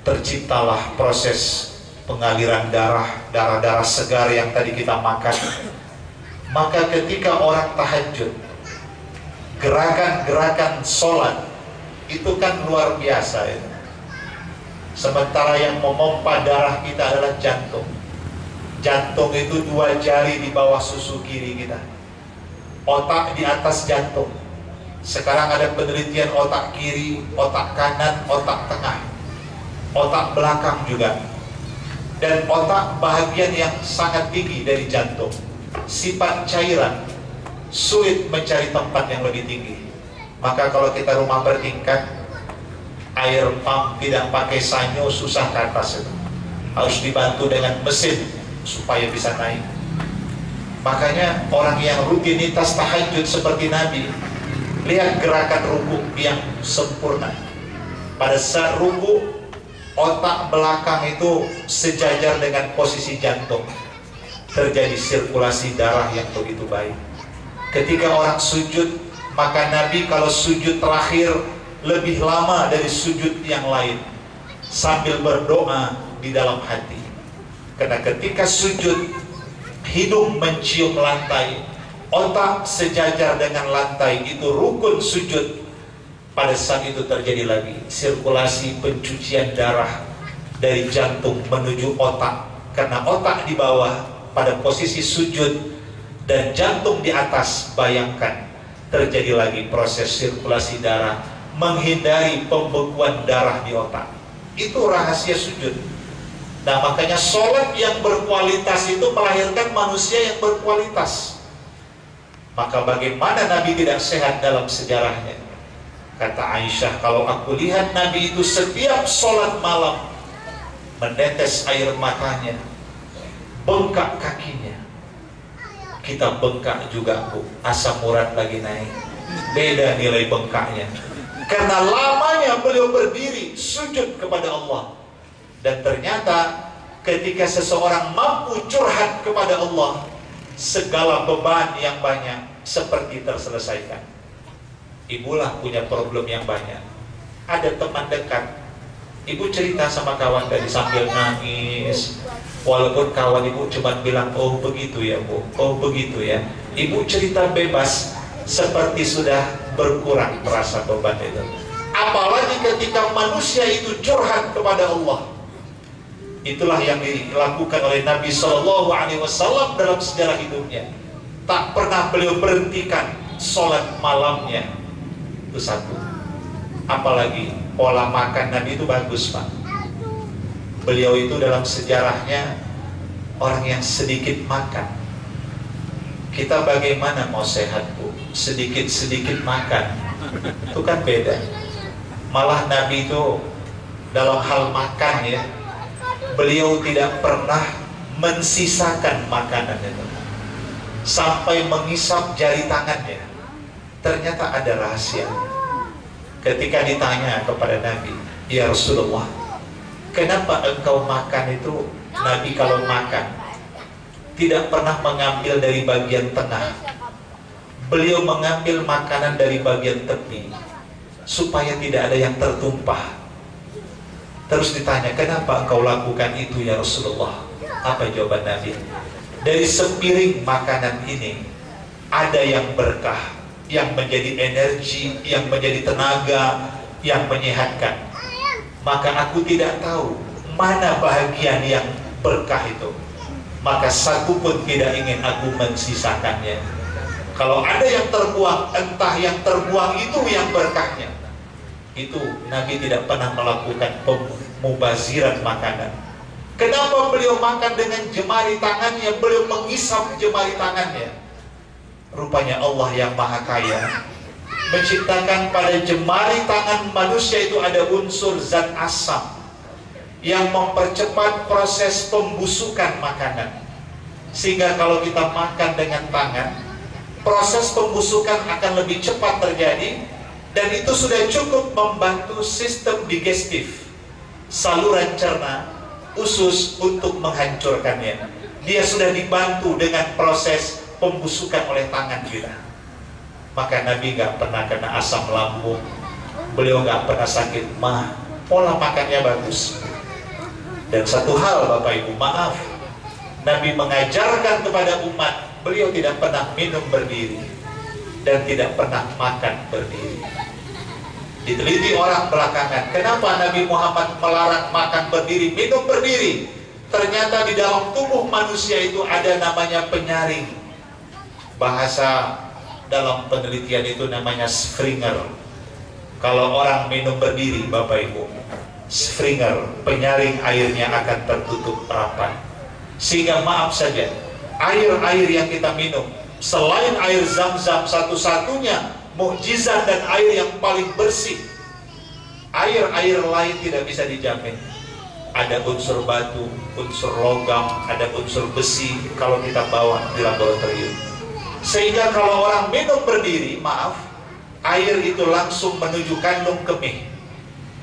Speaker 1: terciptalah proses pengaliran darah segar yang tadi kita makan. Maka ketika orang tahajud, gerakan-gerakan sholat itu kan luar biasa ya. Sementara yang memompa darah kita adalah jantung. Jantung itu 2 jari di bawah susu kiri kita, otak di atas jantung. Sekarang ada penelitian otak kiri, otak kanan, otak tengah, otak belakang juga. Dan otak bahagian yang sangat tinggi dari jantung, sifat cairan, sulit mencari tempat yang lebih tinggi. Maka kalau kita rumah bertingkat, air pump tidak pakai sanyo, susah ke atas itu, harus dibantu dengan mesin supaya bisa naik. Makanya orang yang rutinitas tahajud seperti Nabi, lihat gerakan ruku yang sempurna. Pada saat ruku, otak belakang itu sejajar dengan posisi jantung, terjadi sirkulasi darah yang begitu baik. Ketika orang sujud, maka Nabi kalau sujud terakhir lebih lama dari sujud yang lain, sambil berdoa di dalam hati. Karena ketika sujud, hidung mencium lantai, otak sejajar dengan lantai, itu rukun sujud. Pada saat itu terjadi lagi sirkulasi pencucian darah dari jantung menuju otak. Karena otak di bawah pada posisi sujud dan jantung di atas, bayangkan terjadi lagi proses sirkulasi darah, menghindari pembekuan darah di otak. Itu rahasia sujud. Nah, makanya sholat yang berkualitas itu melahirkan manusia yang berkualitas. Maka bagaimana Nabi tidak sehat dalam sejarahnya? Kata Aisyah, kalau aku lihat Nabi itu setiap sholat malam menetes air matanya, bengkak kakinya. Kita bengkak juga, Bu. Asam urat lagi naik, beda nilai bengkaknya. Karena lamanya beliau berdiri sujud kepada Allah. Dan ternyata ketika seseorang mampu curhat kepada Allah, segala beban yang banyak seperti terselesaikan. Ibulah punya problem yang banyak. Ada teman dekat, ibu cerita sama kawan tadi sambil nangis, walaupun kawan ibu cuma bilang, oh begitu ya Bu, oh begitu ya. Ibu cerita bebas, seperti sudah berkurang merasa beban itu. Apalagi ketika manusia itu curhat kepada Allah. Itulah yang dilakukan oleh Nabi SAW dalam sejarah hidupnya. Tak pernah beliau berhentikan sholat malamnya. Itu satu. Apalagi pola makan Nabi itu bagus, Pak. Beliau itu dalam sejarahnya orang yang sedikit makan. Kita bagaimana mau sehat, Bu? Sedikit-sedikit makan. Itu kan beda. Malah Nabi itu dalam hal makan ya, beliau tidak pernah mensisakan makanan itu. Sampai mengisap jari tangannya. Ternyata ada rahasia. Ketika ditanya kepada Nabi, "Ya Rasulullah, kenapa engkau makan itu?" Nabi kalau makan tidak pernah mengambil dari bagian tengah. Beliau mengambil makanan dari bagian tepi supaya tidak ada yang tertumpah. Terus ditanya, "Kenapa engkau lakukan itu ya Rasulullah?" Apa jawaban Nabi? Dari sepiring makanan ini ada yang berkah, yang menjadi energi, yang menjadi tenaga, yang menyehatkan. Maka aku tidak tahu mana bagian yang berkah itu. Maka satu pun tidak ingin aku mensisakannya. Kalau ada yang terbuang, entah yang terbuang itu yang berkahnya. Itu Nabi tidak pernah melakukan pemubaziran makanan. Kenapa beliau makan dengan jemari tangannya? Beliau mengisap jemari tangannya. Rupanya Allah yang Maha Kaya menciptakan pada jemari tangan manusia itu ada unsur zat asam yang mempercepat proses pembusukan makanan. Sehingga kalau kita makan dengan tangan, proses pembusukan akan lebih cepat terjadi. Dan itu sudah cukup membantu sistem digestif, saluran cerna, usus untuk menghancurkannya. Dia sudah dibantu dengan proses pembusukan oleh tangan kita. Maka Nabi gak pernah kena asam lambung, beliau gak pernah sakit mah, pola makannya bagus. Dan satu hal Bapak Ibu, maaf, Nabi mengajarkan kepada umat, beliau tidak pernah minum berdiri dan tidak pernah makan berdiri. Diteliti orang belakangan, kenapa Nabi Muhammad melarang makan berdiri, minum berdiri? Ternyata di dalam tubuh manusia itu ada namanya penyaring. Bahasa dalam penelitian itu namanya Springer. Kalau orang minum berdiri, Bapak Ibu, Springer, penyaring airnya akan tertutup rapat. Sehingga maaf saja, air-air yang kita minum, selain air Zam-Zam satu-satunya mukjizat dan air yang paling bersih, air-air lain tidak bisa dijamin. Ada unsur batu, unsur logam, ada unsur besi kalau kita bawa di laboratorium. Sehingga kalau orang minum berdiri, maaf, air itu langsung menuju kandung kemih.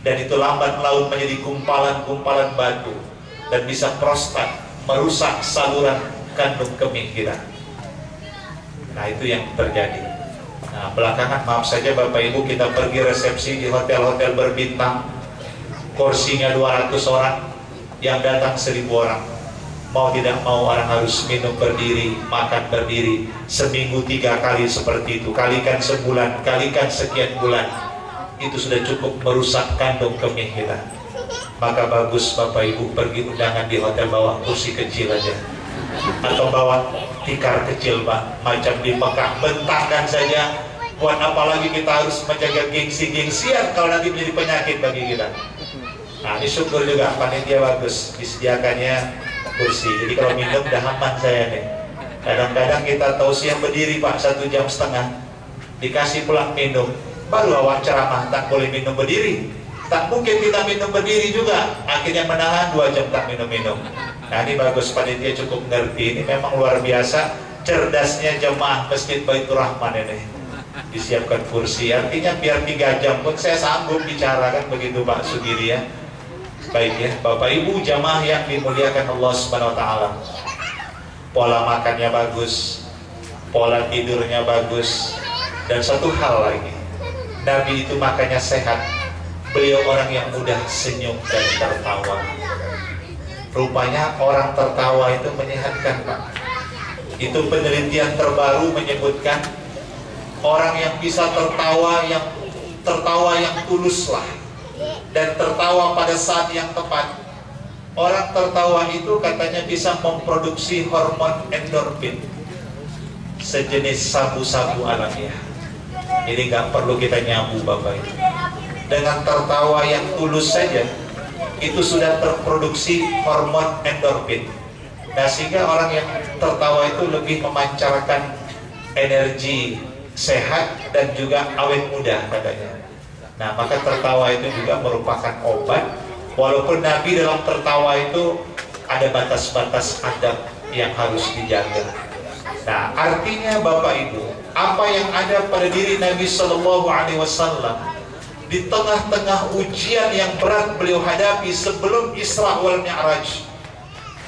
Speaker 1: Dan itu lambat laun menjadi gumpalan-gumpalan batu. Dan bisa prostat, merusak saluran kandung kemih kita. Nah itu yang terjadi. Nah belakangan maaf saja Bapak Ibu, kita pergi resepsi di hotel-hotel berbintang, kursinya 200 orang, yang datang 1000 orang. Mau tidak mau orang harus minum berdiri, makan berdiri, seminggu 3 kali seperti itu, kalikan sebulan, kalikan sekian bulan, itu sudah cukup merusak kandung kemih kita. Maka bagus Bapak Ibu pergi undangan di hotel, bawa kursi kecil aja, atau bawa tikar kecil Pak, macam di Mekah, bentangkan saja. Buat apalagi kita harus menjaga gengsi-gengsian kalau nanti menjadi penyakit bagi kita. Nah ini syukur juga panitia bagus, disediakannya kursi. Jadi kalau minum udah aman saya nih. Kadang-kadang kita tausiah berdiri Pak 1,5 jam, dikasih pulang minum, baru awak ceramah tak boleh minum berdiri. Tak mungkin kita minum berdiri juga, akhirnya menahan 2 jam tak minum-minum. Nah ini bagus panitia cukup ngerti, ini memang luar biasa cerdasnya jemaah Masjid Baitur Rahman ini. Disiapkan kursi, artinya biar 3 jam pun saya sanggup bicara, kan begitu Pak Sugiri ya. Baik ya, Bapak Ibu jamaah yang dimuliakan Allah Subhanahu wa taala. Pola makannya bagus, pola tidurnya bagus, dan satu hal lagi, Nabi itu makannya sehat. Beliau orang yang mudah senyum dan tertawa. Rupanya orang tertawa itu menyehatkan Pak. Itu penelitian terbaru menyebutkan orang yang bisa tertawa yang tuluslah dan tertawa pada saat yang tepat. Orang tertawa itu katanya bisa memproduksi hormon endorfin, sejenis sabu-sabu alamiah. Jadi nggak perlu kita nyabu Bapak Ibu. Dengan tertawa yang tulus saja itu sudah terproduksi hormon endorfin. Nah, sehingga orang yang tertawa itu lebih memancarkan energi sehat dan juga awet muda katanya. Nah, maka tertawa itu juga merupakan obat. Walaupun Nabi dalam tertawa itu ada batas-batas adab yang harus dijaga. Nah, artinya Bapak Ibu, apa yang ada pada diri Nabi Shallallahu Alaihi Wasallam di tengah-tengah ujian yang berat beliau hadapi sebelum Isra wal Mi'raj,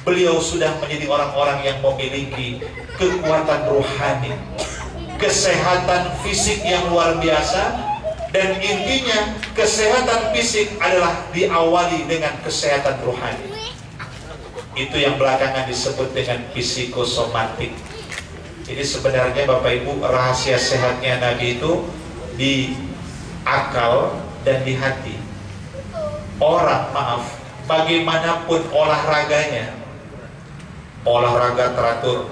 Speaker 1: beliau sudah menjadi orang-orang yang memiliki kekuatan rohani, kesehatan fisik yang luar biasa, dan intinya kesehatan fisik adalah diawali dengan kesehatan rohani. Itu yang belakangan disebut dengan psikosomatik. Jadi sebenarnya Bapak Ibu, rahasia sehatnya Nabi itu di akal dan di hati. Orang, bagaimanapun olahraganya, olahraga teratur,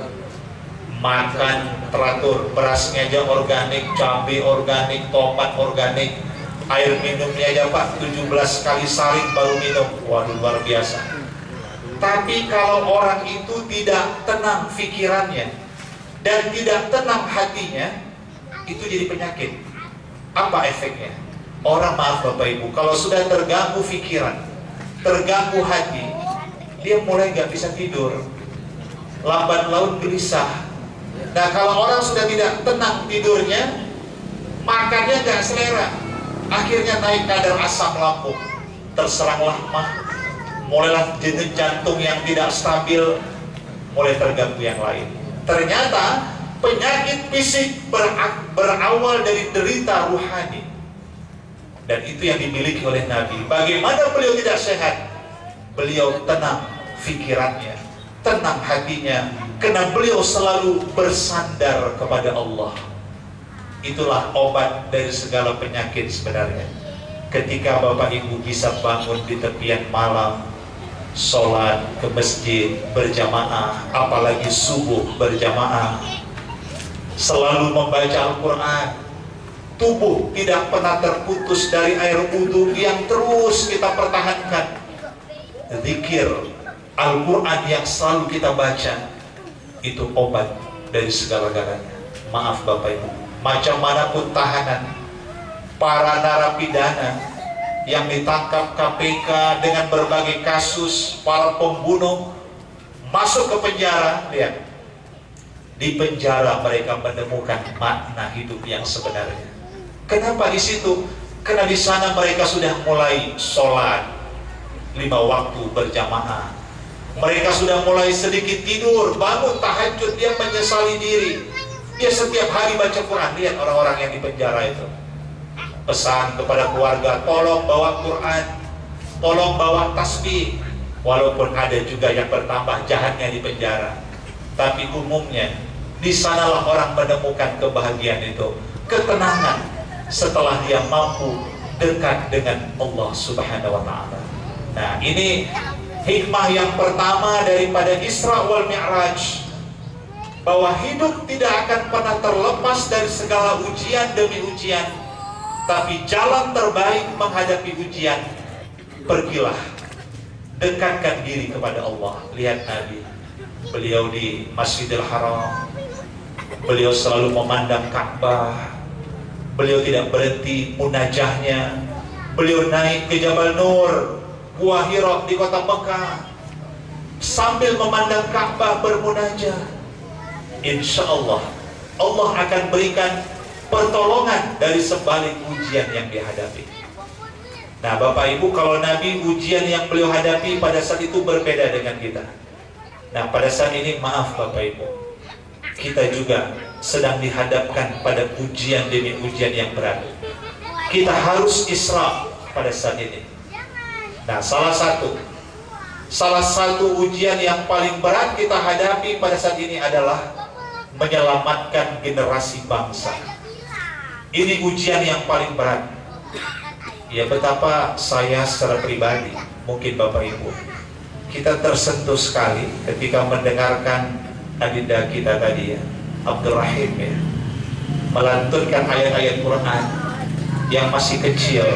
Speaker 1: makan teratur, berasnya aja organik, cabai organik, tomat organik, air minumnya aja Pak 17 kali saring baru minum. Waduh, luar biasa. Tapi kalau orang itu tidak tenang pikirannya dan tidak tenang hatinya, itu jadi penyakit. Apa efeknya? Orang, Bapak Ibu, kalau sudah terganggu pikiran, terganggu hati, dia mulai nggak bisa tidur, lambat laun gelisah. Nah, kalau orang sudah tidak tenang tidurnya, makannya nggak selera, akhirnya naik kadar asam lambung, terseranglah mah, mulailah denyut jantung yang tidak stabil, mulai terganggu yang lain. Ternyata penyakit fisik berawal dari derita ruhani, dan itu yang dimiliki oleh Nabi. Bagaimana beliau tidak sehat? Beliau tenang pikirannya, tenang hatinya, karena beliau selalu bersandar kepada Allah. Itulah obat dari segala penyakit sebenarnya. Ketika Bapak Ibu bisa bangun di tepian malam, sholat ke masjid berjamaah, apalagi subuh berjamaah, selalu membaca Al-Quran, tubuh tidak pernah terputus dari air wudhu yang terus kita pertahankan, zikir Al-Quran yang selalu kita baca, itu obat dari segala-galanya. Maaf Bapak Ibu, macam manapun tahanan, para narapidana yang ditangkap KPK dengan berbagai kasus, para pembunuh masuk ke penjara, lihat, di penjara mereka menemukan makna hidup yang sebenarnya. Kenapa di situ? Karena di sana mereka sudah mulai sholat 5 waktu berjamaah. Mereka sudah mulai sedikit tidur, bangun tahajud, dia menyesali diri. Dia setiap hari baca Quran. Lihat orang-orang yang di penjara itu. Pesan kepada keluarga, tolong bawa Quran, tolong bawa tasbih. Walaupun ada juga yang bertambah jahatnya di penjara, tapi umumnya di sanalah orang menemukan kebahagiaan itu, ketenangan setelah dia mampu dekat dengan Allah Subhanahu wa Ta'ala. Nah, ini hikmah yang pertama daripada Isra wal Mi'raj, bahwa hidup tidak akan pernah terlepas dari segala ujian demi ujian, tapi jalan terbaik menghadapi ujian, pergilah, dekatkan diri kepada Allah. Lihat Nabi, beliau di Masjidil Haram, beliau selalu memandang Ka'bah, beliau tidak berhenti munajahnya, beliau naik ke Jabal Nur, Gua Hira di kota Mekah, sambil memandang Ka'bah bermunajah. Insya Allah, Allah akan berikan pertolongan dari sebalik ujian yang dihadapi. Nah Bapak Ibu, kalau Nabi, ujian yang beliau hadapi pada saat itu berbeda dengan kita. Nah pada saat ini, maaf Bapak Ibu, kita juga sedang dihadapkan pada ujian demi ujian yang berat. Kita harus Isra pada saat ini. Nah salah satu ujian yang paling berat kita hadapi pada saat ini adalah menyelamatkan generasi bangsa. Ini ujian yang paling berat. Ya, betapa saya secara pribadi, mungkin Bapak Ibu, kita tersentuh sekali ketika mendengarkan adinda kita tadi ya, Abdul Rahim ya. melantunkan ayat-ayat Quran yang masih kecil,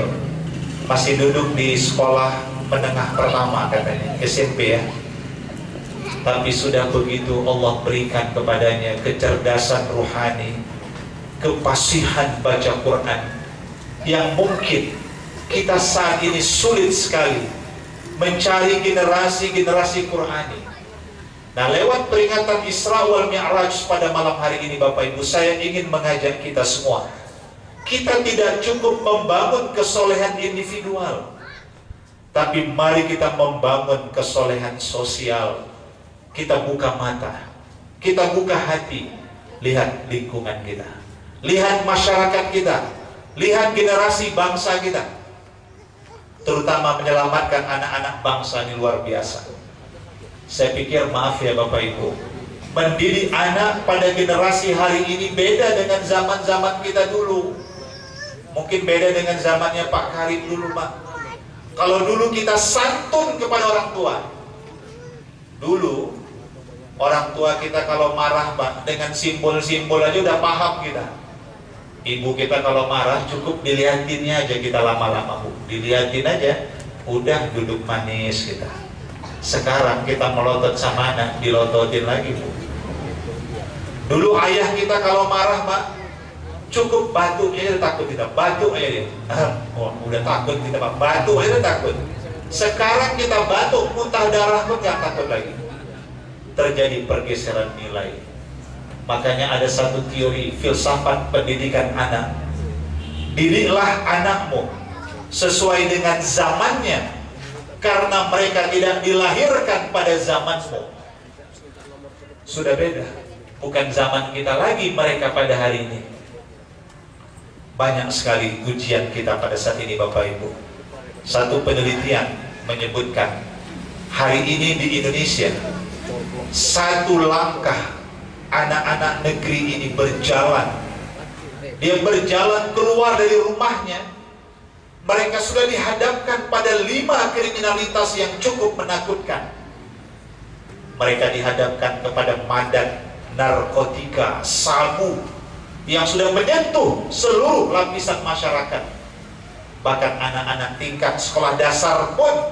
Speaker 1: masih duduk di sekolah menengah pertama katanya, SMP ya. Tapi sudah begitu Allah berikan kepadanya kecerdasan ruhani, kefasihan baca Quran yang mungkin kita saat ini sulit sekali mencari generasi-generasi Qurani. Nah, lewat peringatan Isra wal Mi'raj pada malam hari ini Bapak Ibu, saya ingin mengajak kita semua. Kita tidak cukup membangun kesolehan individual, tapi mari kita membangun kesolehan sosial. Kita buka mata, kita buka hati, lihat lingkungan kita, lihat masyarakat kita, lihat generasi bangsa kita, terutama menyelamatkan anak-anak bangsa ini luar biasa. Saya pikir, maaf ya Bapak Ibu, mendidik anak pada generasi hari ini beda dengan zaman-zaman kita dulu. Mungkin beda dengan zamannya Pak Karim dulu, Pak. Kalau dulu kita santun kepada orang tua, dulu orang tua kita kalau marah, Pak, dengan simbol-simbol aja udah paham kita. Ibu kita kalau marah cukup dilihatinnya aja kita lama-lama, Bu. Dilihatin aja, udah duduk manis kita. Sekarang kita melotot sama anak, dilototin lagi, Bu. Dulu ayah kita kalau marah, Pak, cukup batu aja takut kita, batu aja dia. Oh, udah takut kita, Pak, batu aja takut. Sekarang kita batuk, muntah darah pun nggak takut lagi. Terjadi pergeseran nilai. Makanya ada satu teori filsafat pendidikan anak. Didiklah anakmu sesuai dengan zamannya, karena mereka tidak dilahirkan pada zamanmu. Sudah beda, bukan zaman kita lagi mereka pada hari ini. Banyak sekali ujian kita pada saat ini Bapak Ibu. Satu penelitian menyebutkan hari ini di Indonesia, satu langkah anak-anak negeri ini berjalan, dia berjalan keluar dari rumahnya, mereka sudah dihadapkan pada 5 kriminalitas yang cukup menakutkan. Mereka dihadapkan kepada madat, narkotika, sabu yang sudah menyentuh seluruh lapisan masyarakat. Bahkan anak-anak tingkat sekolah dasar pun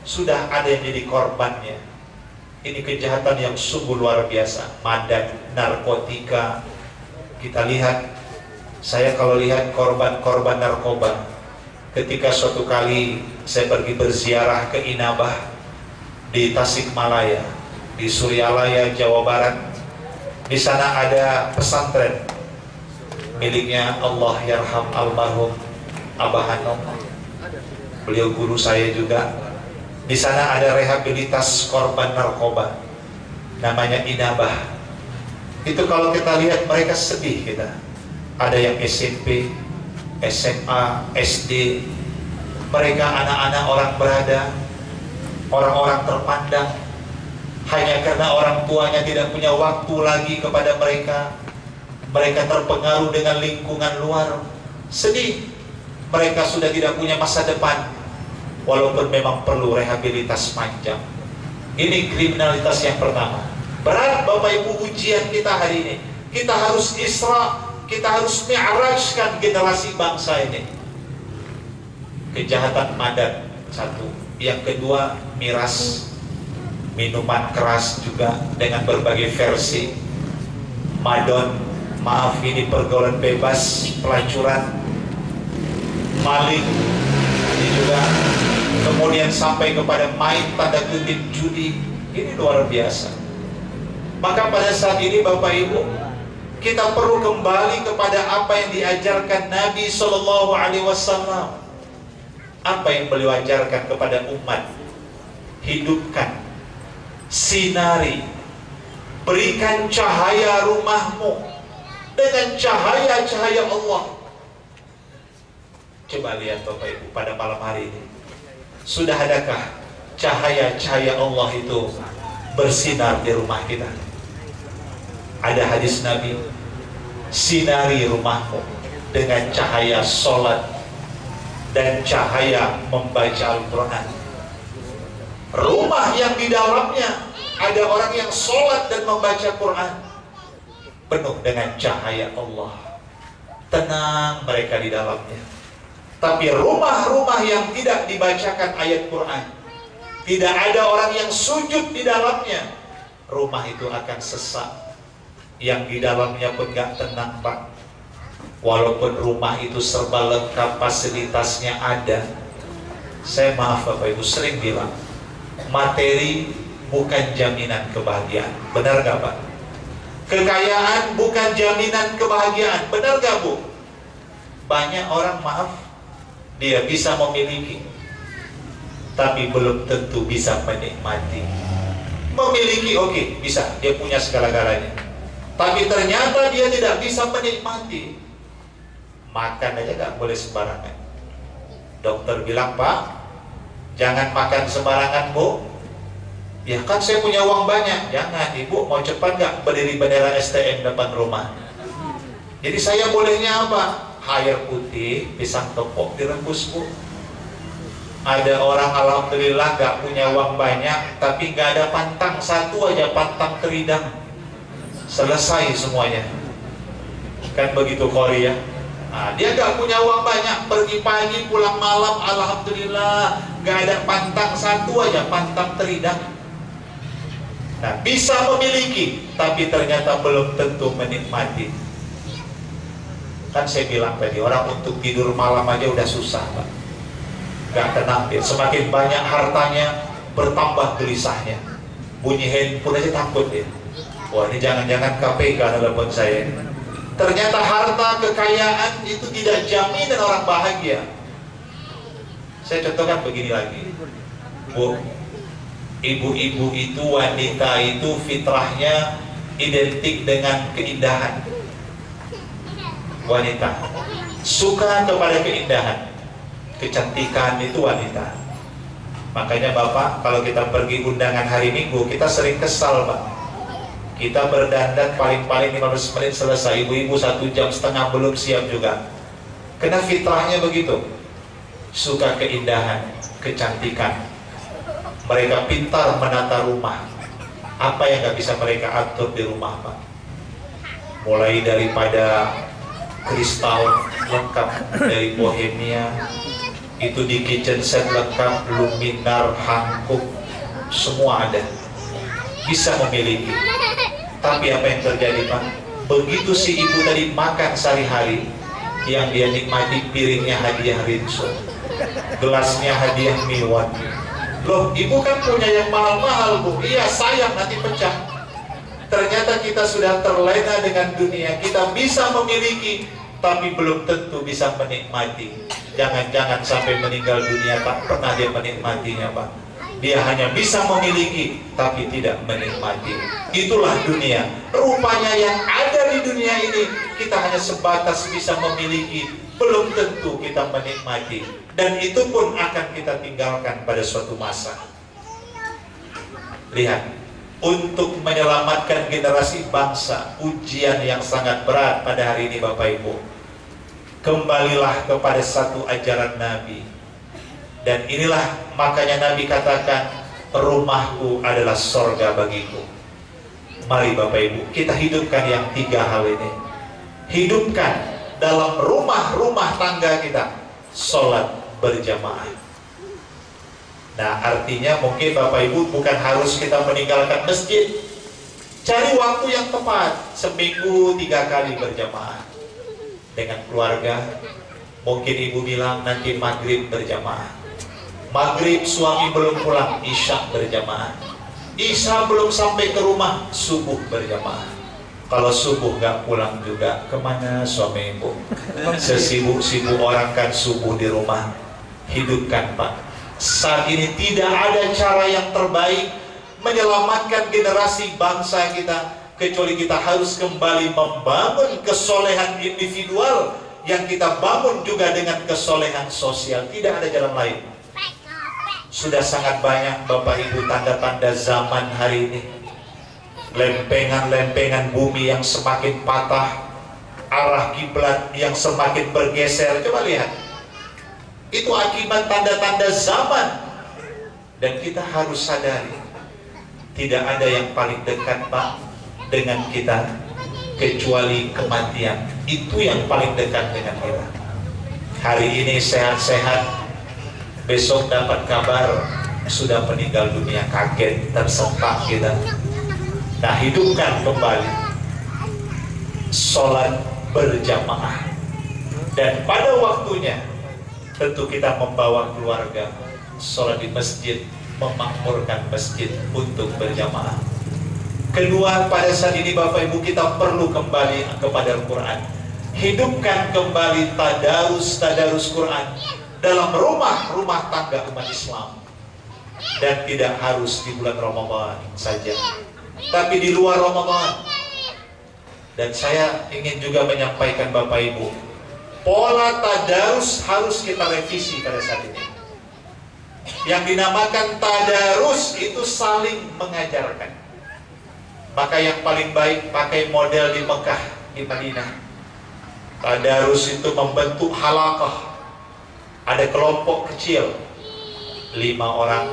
Speaker 1: sudah ada yang jadi korbannya. Ini kejahatan yang sungguh luar biasa. Madat, narkotika. Kita lihat, saya kalau lihat korban-korban narkoba, ketika suatu kali saya pergi berziarah ke Inabah di Tasikmalaya, di Suryalaya, Jawa Barat. Di sana ada pesantren miliknya Allah yarham almarhum Abah Hanom. Beliau guru saya juga. Di sana ada rehabilitas korban narkoba, namanya Inabah. Itu kalau kita lihat mereka sedih kita. Ada yang SMP, SMA, SD. Mereka anak-anak orang berada, orang-orang terpandang. Hanya karena orang tuanya tidak punya waktu lagi kepada mereka. Mereka terpengaruh dengan lingkungan luar. Sedih. Mereka sudah tidak punya masa depan. Walaupun memang perlu rehabilitas panjang. Ini kriminalitas yang pertama. Berat Bapak Ibu ujian kita hari ini. Kita harus Isra, kita harus mi'rajkan generasi bangsa ini. Kejahatan madat satu. Yang kedua, miras, minuman keras juga dengan berbagai versi. Madon, maaf ini pergaulan bebas, pelacuran, maling, ini juga. Kemudian sampai kepada main tanda kutip judi. Ini luar biasa. Maka pada saat ini Bapak Ibu, kita perlu kembali kepada apa yang diajarkan Nabi SAW. Apa yang beliau ajarkan kepada umat? Hidupkan, sinari, berikan cahaya rumahmu dengan cahaya-cahaya Allah. Coba lihat Bapak Ibu pada malam hari ini, sudah adakah cahaya-cahaya Allah itu bersinar di rumah kita? Ada hadis Nabi, sinari rumahmu dengan cahaya sholat dan cahaya membaca Al-Quran. Rumah yang di dalamnya ada orang yang sholat dan membaca Quran, penuh dengan cahaya Allah. tenang mereka di dalamnya. Tapi rumah-rumah yang tidak dibacakan ayat Quran, tidak ada orang yang sujud di dalamnya, rumah itu akan sesak. Yang di dalamnya pun gak tenang, Pak. Walaupun rumah itu serba lengkap, fasilitasnya ada. Saya maaf Bapak Ibu sering bilang, materi bukan jaminan kebahagiaan. Benar gak Pak? Kekayaan bukan jaminan kebahagiaan. Benar gak Bu? Banyak orang, maaf, dia bisa memiliki, tapi belum tentu bisa menikmati. Memiliki oke, bisa, dia punya segala-galanya, tapi ternyata dia tidak bisa menikmati. Makan aja gak boleh sembarangan. Dokter bilang, Pak, jangan makan sembarangan Bu. Ya kan saya punya uang banyak. Jangan, Ibu mau cepat gak berdiri bendera STM depan rumah? Jadi saya bolehnya apa? Air putih, pisang tepok direbus Bu. Ada orang alhamdulillah gak punya uang banyak, tapi gak ada pantang, satu aja pantang teridang, selesai semuanya. Kan begitu Korea. Nah, dia gak punya uang banyak, pergi pagi pulang malam, alhamdulillah gak ada pantang, satu aja pantang teridang. Nah, bisa memiliki, tapi ternyata belum tentu menikmati. Kan saya bilang tadi, orang untuk tidur malam aja udah susah Pak, gak tenang dia. Semakin banyak hartanya, bertambah gelisahnya. Bunyi handphone aja takut dia. Wah, ini jangan-jangan KPK telepon saya. Ternyata harta, kekayaan itu tidak jaminan orang bahagia. Saya contohkan begini lagi Bu, ibu-ibu itu, wanita itu fitrahnya identik dengan keindahan. Wanita suka kepada keindahan, kecantikan itu wanita. Makanya Bapak, kalau kita pergi undangan hari Minggu, kita sering kesal Pak. Kita berdandan paling-paling 15 menit selesai, ibu-ibu 1 jam setengah belum siap juga. Karena fitrahnya begitu, suka keindahan, kecantikan. Mereka pintar menata rumah. Apa yang gak bisa mereka atur di rumah Pak? Mulai daripada kristal lengkap dari Bohemia, itu di kitchen set lengkap, luminar, hangkuk, semua ada. Bisa memiliki. Tapi apa yang terjadi Pak? Begitu si ibu tadi makan sehari-hari, yang dia nikmati piringnya hadiah rinso, gelasnya hadiah miwan. Loh, ibu kan punya yang mahal-mahal Bu. Iya sayang nanti pecah. Ternyata kita sudah terlena dengan dunia. Kita bisa memiliki, tapi belum tentu bisa menikmati. Jangan-jangan sampai meninggal dunia tak pernah dia menikmatinya Pak. Dia hanya bisa memiliki, tapi tidak menikmati. Itulah dunia. Rupanya yang ada di dunia ini, kita hanya sebatas bisa memiliki, belum tentu kita menikmati. Dan itu pun akan kita tinggalkan pada suatu masa. Lihat, untuk menyelamatkan generasi bangsa, ujian yang sangat berat pada hari ini Bapak Ibu. Kembalilah kepada satu ajaran Nabi. Dan inilah makanya Nabi katakan, rumahku adalah sorga bagiku. Mari Bapak Ibu, kita hidupkan yang 3 hal ini. Hidupkan dalam rumah-rumah tangga kita sholat berjamaah. Nah, artinya mungkin Bapak Ibu bukan harus kita meninggalkan masjid. Cari waktu yang tepat, seminggu 3 kali berjamaah dengan keluarga. Mungkin ibu bilang nanti maghrib berjamaah. Maghrib suami belum pulang, isya berjamaah. Isya belum sampai ke rumah, subuh berjamaah. Kalau subuh gak pulang juga, kemana suami ibu? Sesibuk-sibuk orang kan subuh di rumah. Hidupkan Pak. Saat ini tidak ada cara yang terbaik menyelamatkan generasi bangsa kita, kecuali kita harus kembali membangun kesolehan individual yang kita bangun juga dengan kesolehan sosial. Tidak ada jalan lain. Sudah sangat banyak Bapak Ibu tanda-tanda zaman hari ini. Lempengan-lempengan bumi yang semakin patah, arah kiblat yang semakin bergeser. Coba lihat, itu akibat tanda-tanda zaman. Dan kita harus sadari, tidak ada yang paling dekat Pak dengan kita kecuali kematian. Itu yang paling dekat dengan kita. Hari ini sehat-sehat, besok dapat kabar sudah meninggal dunia, kaget, tersentak kita. Nah, hidupkan kembali sholat berjamaah, dan pada waktunya tentu kita membawa keluarga sholat di masjid, memakmurkan masjid untuk berjamaah. Kedua, pada saat ini Bapak Ibu kita perlu kembali kepada Al-Quran. Hidupkan kembali tadarus Quran dalam rumah tangga umat Islam. Dan tidak harus di bulan Ramadan saja, tapi di luar Ramadan. Dan saya ingin juga menyampaikan Bapak Ibu, pola tadarus harus kita revisi pada saat ini. Yang dinamakan tadarus itu saling mengajarkan. Maka yang paling baik pakai model di Mekah, di Madinah. Tadarus itu membentuk halaqah. Ada kelompok kecil, 5 orang,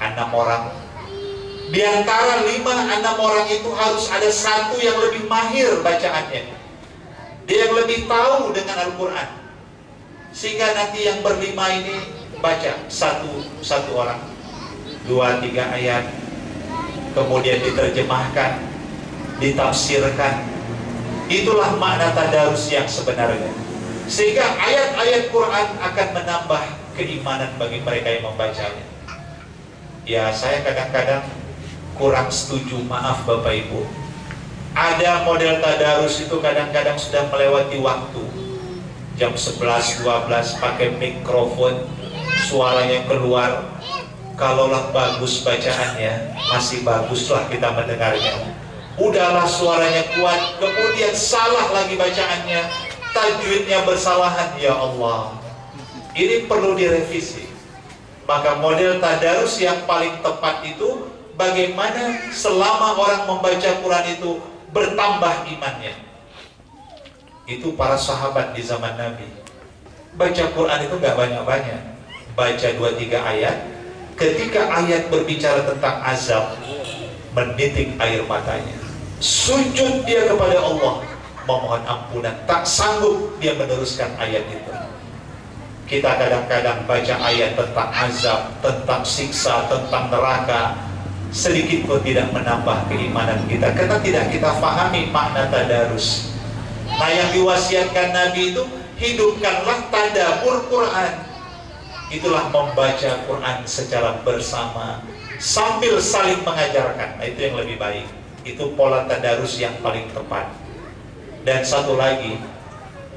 Speaker 1: 6 orang. Di antara 5-6 orang itu harus ada satu yang lebih mahir bacaannya. Dia yang lebih tahu dengan Al-Quran. Sehingga nanti yang berlima ini baca satu orang, 2-3 ayat, kemudian diterjemahkan, ditafsirkan. Itulah makna tadarus yang sebenarnya. Sehingga ayat-ayat Quran akan menambah keimanan bagi mereka yang membacanya. Ya, saya kadang-kadang kurang setuju, maaf Bapak Ibu. Ada model tadarus itu kadang-kadang sudah melewati waktu. Jam 11-12 pakai mikrofon, suaranya keluar. Kalaulah bagus bacaannya, masih baguslah kita mendengarnya. Udahlah suaranya kuat, kemudian salah lagi bacaannya, tajwidnya bersalahan, ya Allah. Ini perlu direvisi. Maka model tadarus yang paling tepat itu bagaimana selama orang membaca Quran itu bertambah imannya. Itu para sahabat di zaman Nabi. Baca Quran itu gak banyak-banyak. Baca 2-3 ayat. Ketika ayat berbicara tentang azab, menitik air matanya. Sujud dia kepada Allah, memohon ampunan. Tak sanggup dia meneruskan ayat itu. Kita kadang-kadang baca ayat tentang azab, tentang siksa, tentang neraka, sedikit pun tidak menambah keimanan kita, karena tidak kita pahami makna tadarus. Nah, yang diwasiatkan Nabi itu, hidupkanlah tadabbur Quran. Itulah membaca Quran secara bersama sambil saling mengajarkan. Nah, itu yang lebih baik. Itu pola tadarus yang paling tepat. Dan satu lagi,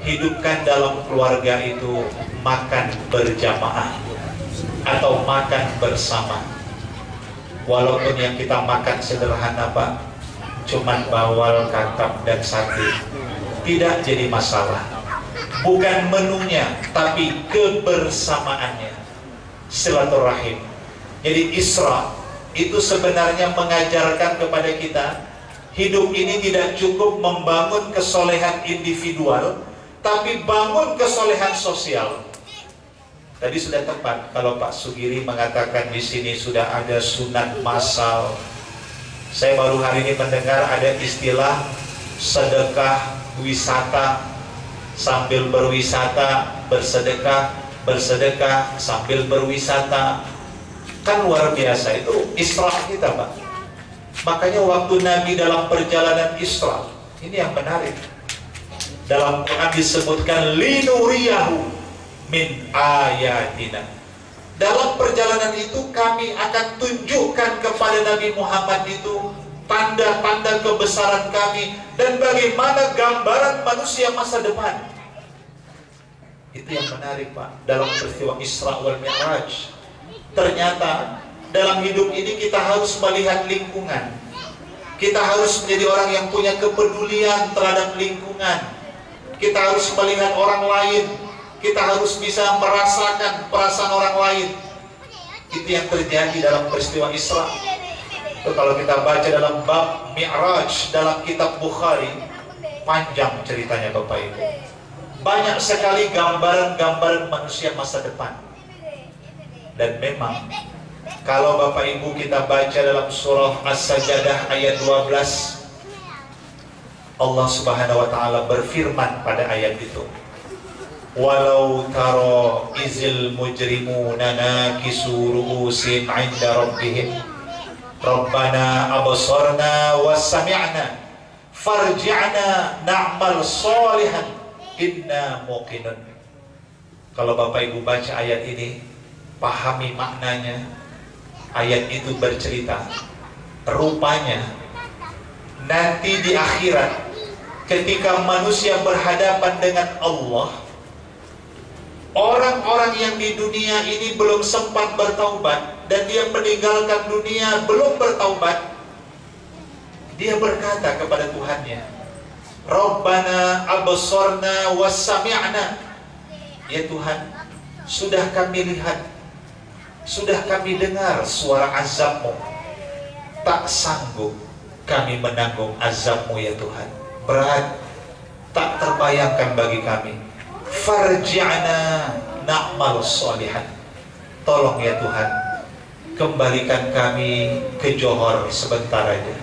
Speaker 1: hidupkan dalam keluarga itu makan berjamaah atau makan bersama. Walaupun yang kita makan sederhana Pak, cuman bawal, kakap, dan sate, tidak jadi masalah. Bukan menunya, tapi kebersamaannya, silaturahim. Jadi Isra itu sebenarnya mengajarkan kepada kita, hidup ini tidak cukup membangun kesolehan individual, tapi bangun kesolehan sosial. Tadi sudah tepat kalau Pak Sugiri mengatakan di sini sudah ada sunat massal. Saya baru hari ini mendengar ada istilah sedekah wisata, sambil berwisata, bersedekah, bersedekah sambil berwisata. Kan luar biasa, itu Isra kita Pak. Makanya waktu Nabi dalam perjalanan Isra, ini yang menarik. Dalam Quran disebutkan linuriyahu min ayatina. Dalam perjalanan itu kami akan tunjukkan kepada Nabi Muhammad itu tanda-tanda kebesaran kami dan bagaimana gambaran manusia masa depan. Itu yang menarik Pak, dalam peristiwa Isra wal Mi'raj. Ternyata dalam hidup ini kita harus melihat lingkungan. Kita harus menjadi orang yang punya kepedulian terhadap lingkungan. Kita harus melihat orang lain. Kita harus bisa merasakan perasaan orang lain. Itu yang terjadi dalam peristiwa Isra. Itu kalau kita baca dalam bab Mi'raj dalam kitab Bukhari, panjang ceritanya Bapak Ibu. Banyak sekali gambaran-gambaran manusia masa depan. Dan memang kalau Bapak Ibu kita baca dalam surah As-Sajdah ayat 12, Allah Subhanahu wa taala berfirman pada ayat itu, walau taro izil mujrimuna nakisu ru'usin 'inda rabbihim rabbana absarna wa sami'na farji'na na'mal sholihan inna muqinun. Kalau Bapak Ibu baca ayat ini, pahami maknanya. Ayat itu bercerita, rupanya nanti di akhirat ketika manusia berhadapan dengan Allah, orang-orang yang di dunia ini belum sempat bertaubat dan dia meninggalkan dunia belum bertaubat, dia berkata kepada Tuhannya, Rabbana absarna wa sami'na. Ya Tuhan, sudah kami lihat, sudah kami dengar suara azab-Mu, tak sanggup kami menanggung azab-Mu ya Tuhan, berat, tak terbayangkan bagi kami. Farji'na na'mal sholihan. Tolong ya Tuhan, kembalikan kami ke Johor sebentar aja.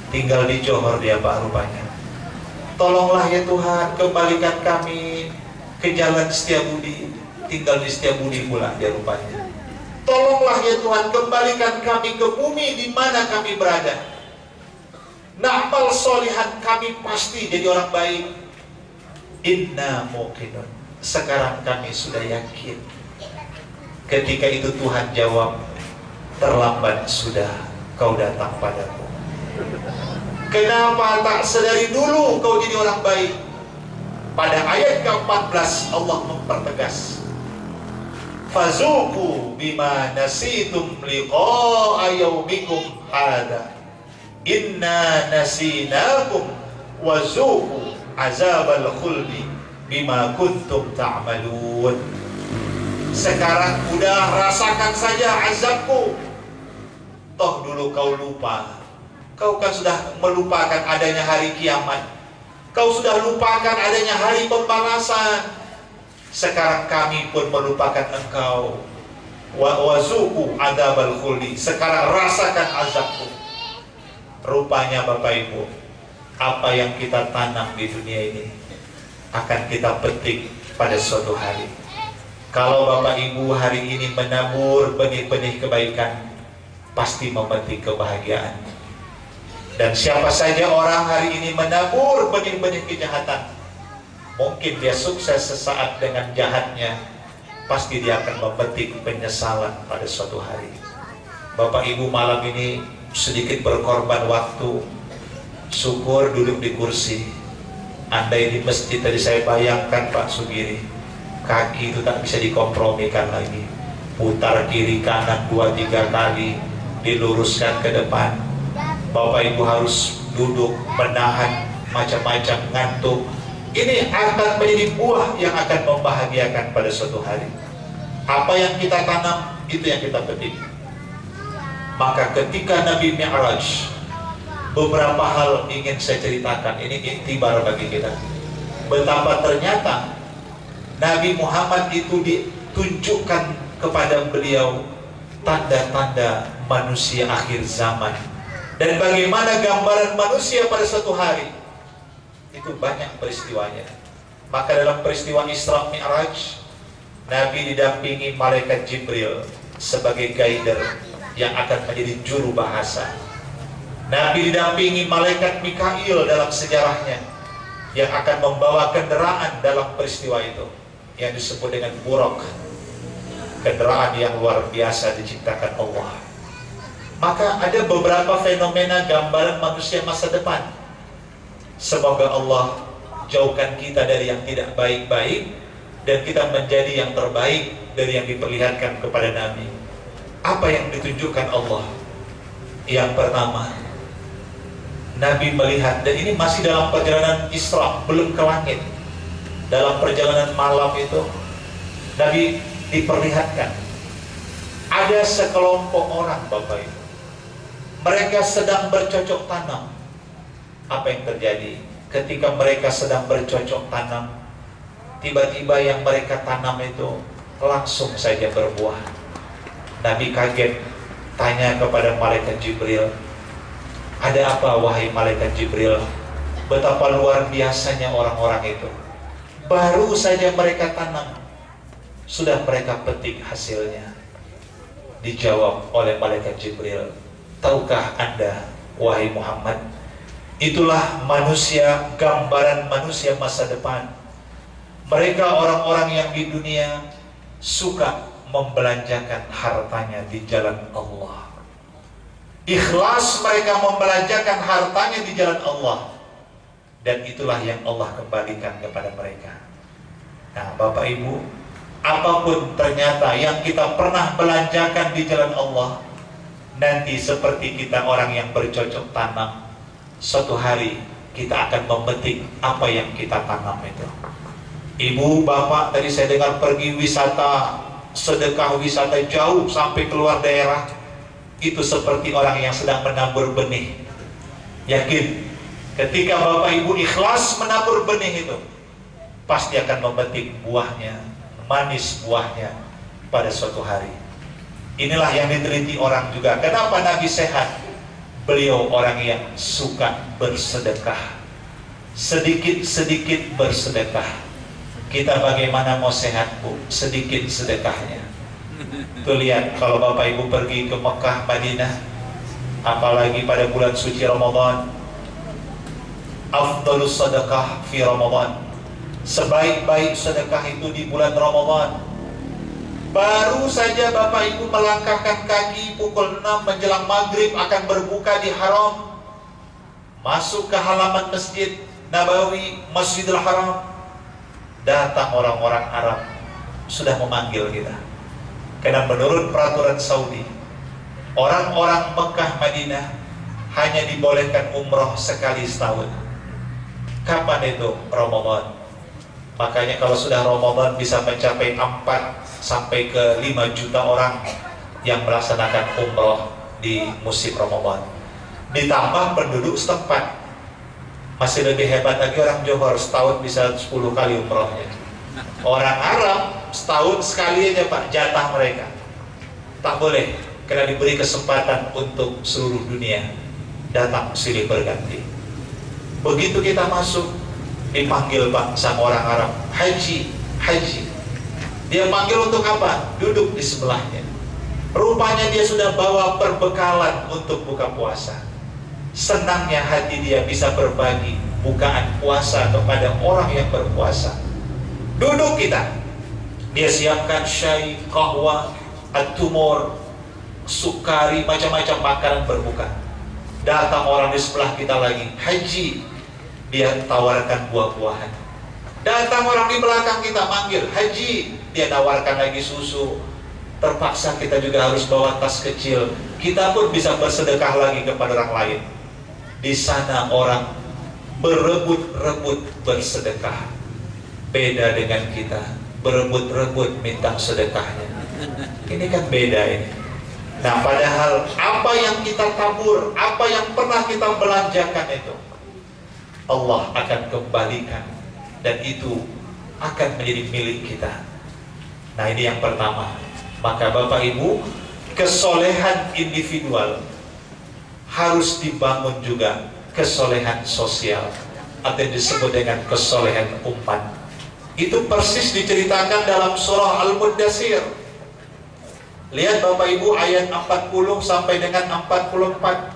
Speaker 1: Tinggal di Johor dia Pak rupanya. Tolonglah ya Tuhan, kembalikan kami ke Jalan Setiabudi. Tinggal di Setiabudi pula dia rupanya. Tolonglah ya Tuhan, kembalikan kami ke bumi di mana kami berada. Na'mal sholihan, kami pasti jadi orang baik. Inna muqinun. Sekarang kami sudah yakin. Ketika itu Tuhan jawab, terlambat sudah kau datang padaku. Kenapa tak sedari dulu kau jadi orang baik? Pada ayat ke-14 Allah mempertegas, fazuku bima nasitum liqa'a yaumikum hada inna nasinakum wazuku azabal khuldi bima kuntum ta'malun. Sekarang udah rasakan saja azabku. Toh dulu kau lupa. Kau kan sudah melupakan adanya hari kiamat. Kau sudah lupakan adanya hari pembalasan. Sekarang kami pun melupakan engkau. Wazuku azabal khuldi. Sekarang rasakan azabku. Rupanya Bapak Ibu, apa yang kita tanam di dunia ini akan kita petik pada suatu hari. Kalau Bapak Ibu hari ini menabur benih-benih kebaikan, pasti memetik kebahagiaan. Dan siapa saja orang hari ini menabur benih-benih kejahatan, mungkin dia sukses sesaat dengan jahatnya, pasti dia akan memetik penyesalan pada suatu hari. Bapak Ibu malam ini sedikit berkorban waktu, syukur duduk di kursi. Andai di masjid tadi saya bayangkan Pak Sugiri, kaki itu tak bisa dikompromikan lagi, putar kiri kanan 2-3 kali, diluruskan ke depan. Bapak Ibu harus duduk menahan macam-macam ngantuk. Ini akan menjadi buah yang akan membahagiakan pada suatu hari. Apa yang kita tanam, itu yang kita petik. Maka ketika Nabi Mi'raj, beberapa hal ingin saya ceritakan. Ini iktibar bagi kita, betapa ternyata Nabi Muhammad itu ditunjukkan kepada beliau tanda-tanda manusia akhir zaman. Dan bagaimana gambaran manusia pada suatu hari, itu banyak peristiwanya. Maka dalam peristiwa Isra Mi'raj, Nabi didampingi malaikat Jibril sebagai guider yang akan menjadi juru bahasa. Nabi didampingi malaikat Mikail dalam sejarahnya, yang akan membawa kendaraan dalam peristiwa itu, yang disebut dengan buraq, kendaraan yang luar biasa diciptakan Allah. Maka ada beberapa fenomena gambaran manusia masa depan. Semoga Allah jauhkan kita dari yang tidak baik-baik, dan kita menjadi yang terbaik dari yang diperlihatkan kepada Nabi. Apa yang ditunjukkan Allah? Yang pertama, Nabi melihat, dan ini masih dalam perjalanan Isra, belum ke langit. Dalam perjalanan malam itu, Nabi diperlihatkan ada sekelompok orang, Bapak Ibu. Mereka sedang bercocok tanam. Apa yang terjadi? Ketika mereka sedang bercocok tanam, tiba-tiba yang mereka tanam itu langsung saja berbuah. Nabi kaget, tanya kepada malaikat Jibril, ada apa wahai malaikat Jibril? Betapa luar biasanya orang-orang itu. Baru saja mereka tanam, sudah mereka petik hasilnya. Dijawab oleh malaikat Jibril, tahukah Anda, wahai Muhammad, itulah manusia, gambaran manusia masa depan. Mereka orang-orang yang di dunia suka membelanjakan hartanya di jalan Allah. Ikhlas mereka membelanjakan hartanya di jalan Allah. Dan itulah yang Allah kembalikan kepada mereka. Nah, Bapak Ibu, apapun ternyata yang kita pernah belanjakan di jalan Allah, nanti seperti kita orang yang bercocok tanam, suatu hari kita akan memetik apa yang kita tanam itu. Ibu, Bapak, tadi saya dengar pergi wisata, sedekah wisata jauh sampai keluar daerah, itu seperti orang yang sedang menabur benih. Yakin, ketika Bapak Ibu ikhlas menabur benih itu, pasti akan memetik buahnya, manis buahnya pada suatu hari. Inilah yang diteliti orang juga. Kenapa Nabi sehat? Beliau orang yang suka bersedekah, sedikit-sedikit bersedekah. Kita bagaimana mau sehat, Bu? Sedikit sedekahnya. Tuh lihat, kalau Bapak Ibu pergi ke Mekah, Madinah, apalagi pada bulan suci Ramadan, afdalus sedekah fi Ramadan, sebaik-baik sedekah itu di bulan Ramadan. Baru saja Bapak Ibu melangkahkan kaki pukul 6 menjelang maghrib akan berbuka di Haram, masuk ke halaman Masjid Nabawi, Masjidil Haram, datang orang-orang Arab sudah memanggil kita. Karena menurut peraturan Saudi, orang-orang Mekah Madinah hanya dibolehkan umroh sekali setahun. Kapan itu? Ramadan. Makanya kalau sudah Ramadan bisa mencapai 4 sampai ke 5 juta orang yang melaksanakan umroh di musim Ramadan. Ditambah penduduk setempat. Masih lebih hebat lagi orang Johor, setahun bisa 10 kali umrohnya. Orang Arab setahun sekali aja Pak, jatah mereka. Tak boleh, karena diberi kesempatan untuk seluruh dunia datang silih berganti. Begitu kita masuk, dipanggil Pak sama orang Arab, haji, haji. Dia panggil untuk apa? Duduk di sebelahnya. Rupanya dia sudah bawa perbekalan untuk buka puasa. Senangnya hati dia bisa berbagi bukaan puasa kepada orang yang berpuasa. Duduk kita, dia siapkan syai, kahwa, at-tumur, sukari, macam-macam makanan berbuka. Datang orang di sebelah kita lagi, haji, dia tawarkan buah-buahan. Datang orang di belakang kita manggil, haji, dia tawarkan lagi susu. Terpaksa kita juga harus bawa tas kecil. Kita pun bisa bersedekah lagi kepada orang lain. Di sana orang berebut-rebut bersedekah. Beda dengan kita, berebut-rebut minta sedekahnya. Ini kan beda ini. Nah, padahal apa yang kita tabur, apa yang pernah kita belanjakan itu, Allah akan kembalikan, dan itu akan menjadi milik kita. Nah, ini yang pertama. Maka Bapak Ibu, kesolehan individual harus dibangun juga kesolehan sosial, atau yang disebut dengan kesolehan umat. Itu persis diceritakan dalam surah Al-Muddatsir. Lihat Bapak Ibu ayat 40 sampai dengan 44.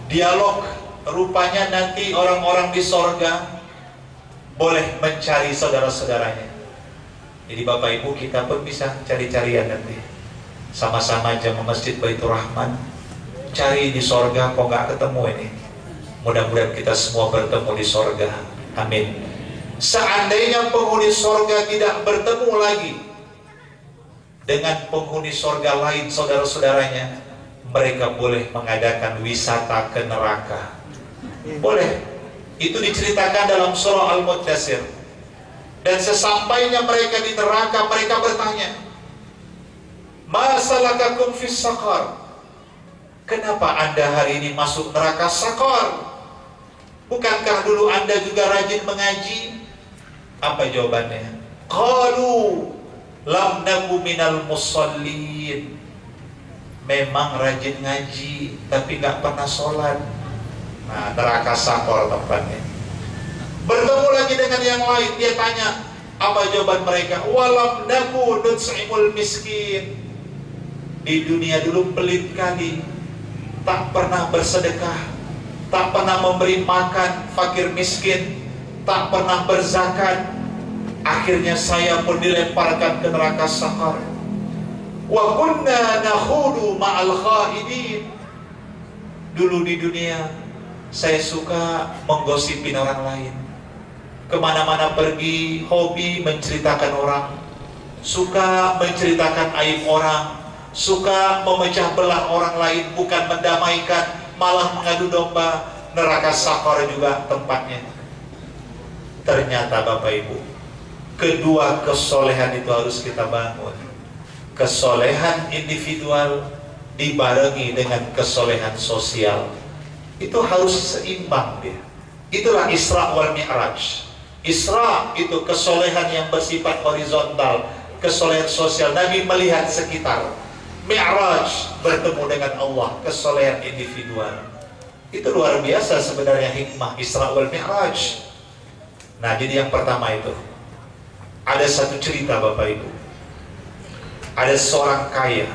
Speaker 1: Dialog, rupanya nanti orang-orang di sorga boleh mencari saudara-saudaranya. Jadi Bapak Ibu, kita pun bisa cari-carian nanti. Sama-sama aja ke Masjid Baitur Rahman, cari di sorga, kok nggak ketemu ini. Mudah-mudahan kita semua bertemu di sorga. Amin. Seandainya penghuni sorga tidak bertemu lagi dengan penghuni sorga lain, saudara-saudaranya, mereka boleh mengadakan wisata ke neraka. Boleh. Itu diceritakan dalam surah Al-Muddatsir. Dan sesampainya mereka di neraka, mereka bertanya, ma salakakum fis saqar? Kenapa Anda hari ini masuk neraka Saqar? Bukankah dulu Anda juga rajin mengaji? Apa jawabannya? Qalu lam naku minal musallin. Memang rajin ngaji, tapi nggak pernah sholat. Nah, neraka sakor tempatnya. Bertemu lagi dengan yang lain, dia tanya, apa jawaban mereka? Walam naku nut'imul miskin. Di dunia dulu pelit kali, tak pernah bersedekah, tak pernah memberi makan fakir miskin, tak pernah berzakat. Akhirnya saya pun dilemparkan ke neraka sakor. Wa kunna nakhudu ma'al khaidin. Dulu di dunia saya suka menggosipin orang lain. Kemana-mana pergi, hobi menceritakan orang, suka menceritakan aib orang, suka memecah belah orang lain, bukan mendamaikan, malah mengadu domba. Neraka sakor juga tempatnya. Ternyata Bapak Ibu, kedua kesolehan itu harus kita bangun. Kesolehan individual dibarengi dengan kesolehan sosial. Itu harus seimbang dia. Itulah Isra wal Mi'raj. Isra itu kesolehan yang bersifat horizontal, kesolehan sosial. Nabi melihat sekitar. Mi'raj bertemu dengan Allah, kesolehan individual. Itu luar biasa sebenarnya hikmah Isra wal Mi'raj. Nah, jadi yang pertama itu ada satu cerita Bapak Ibu. Ada seorang kaya,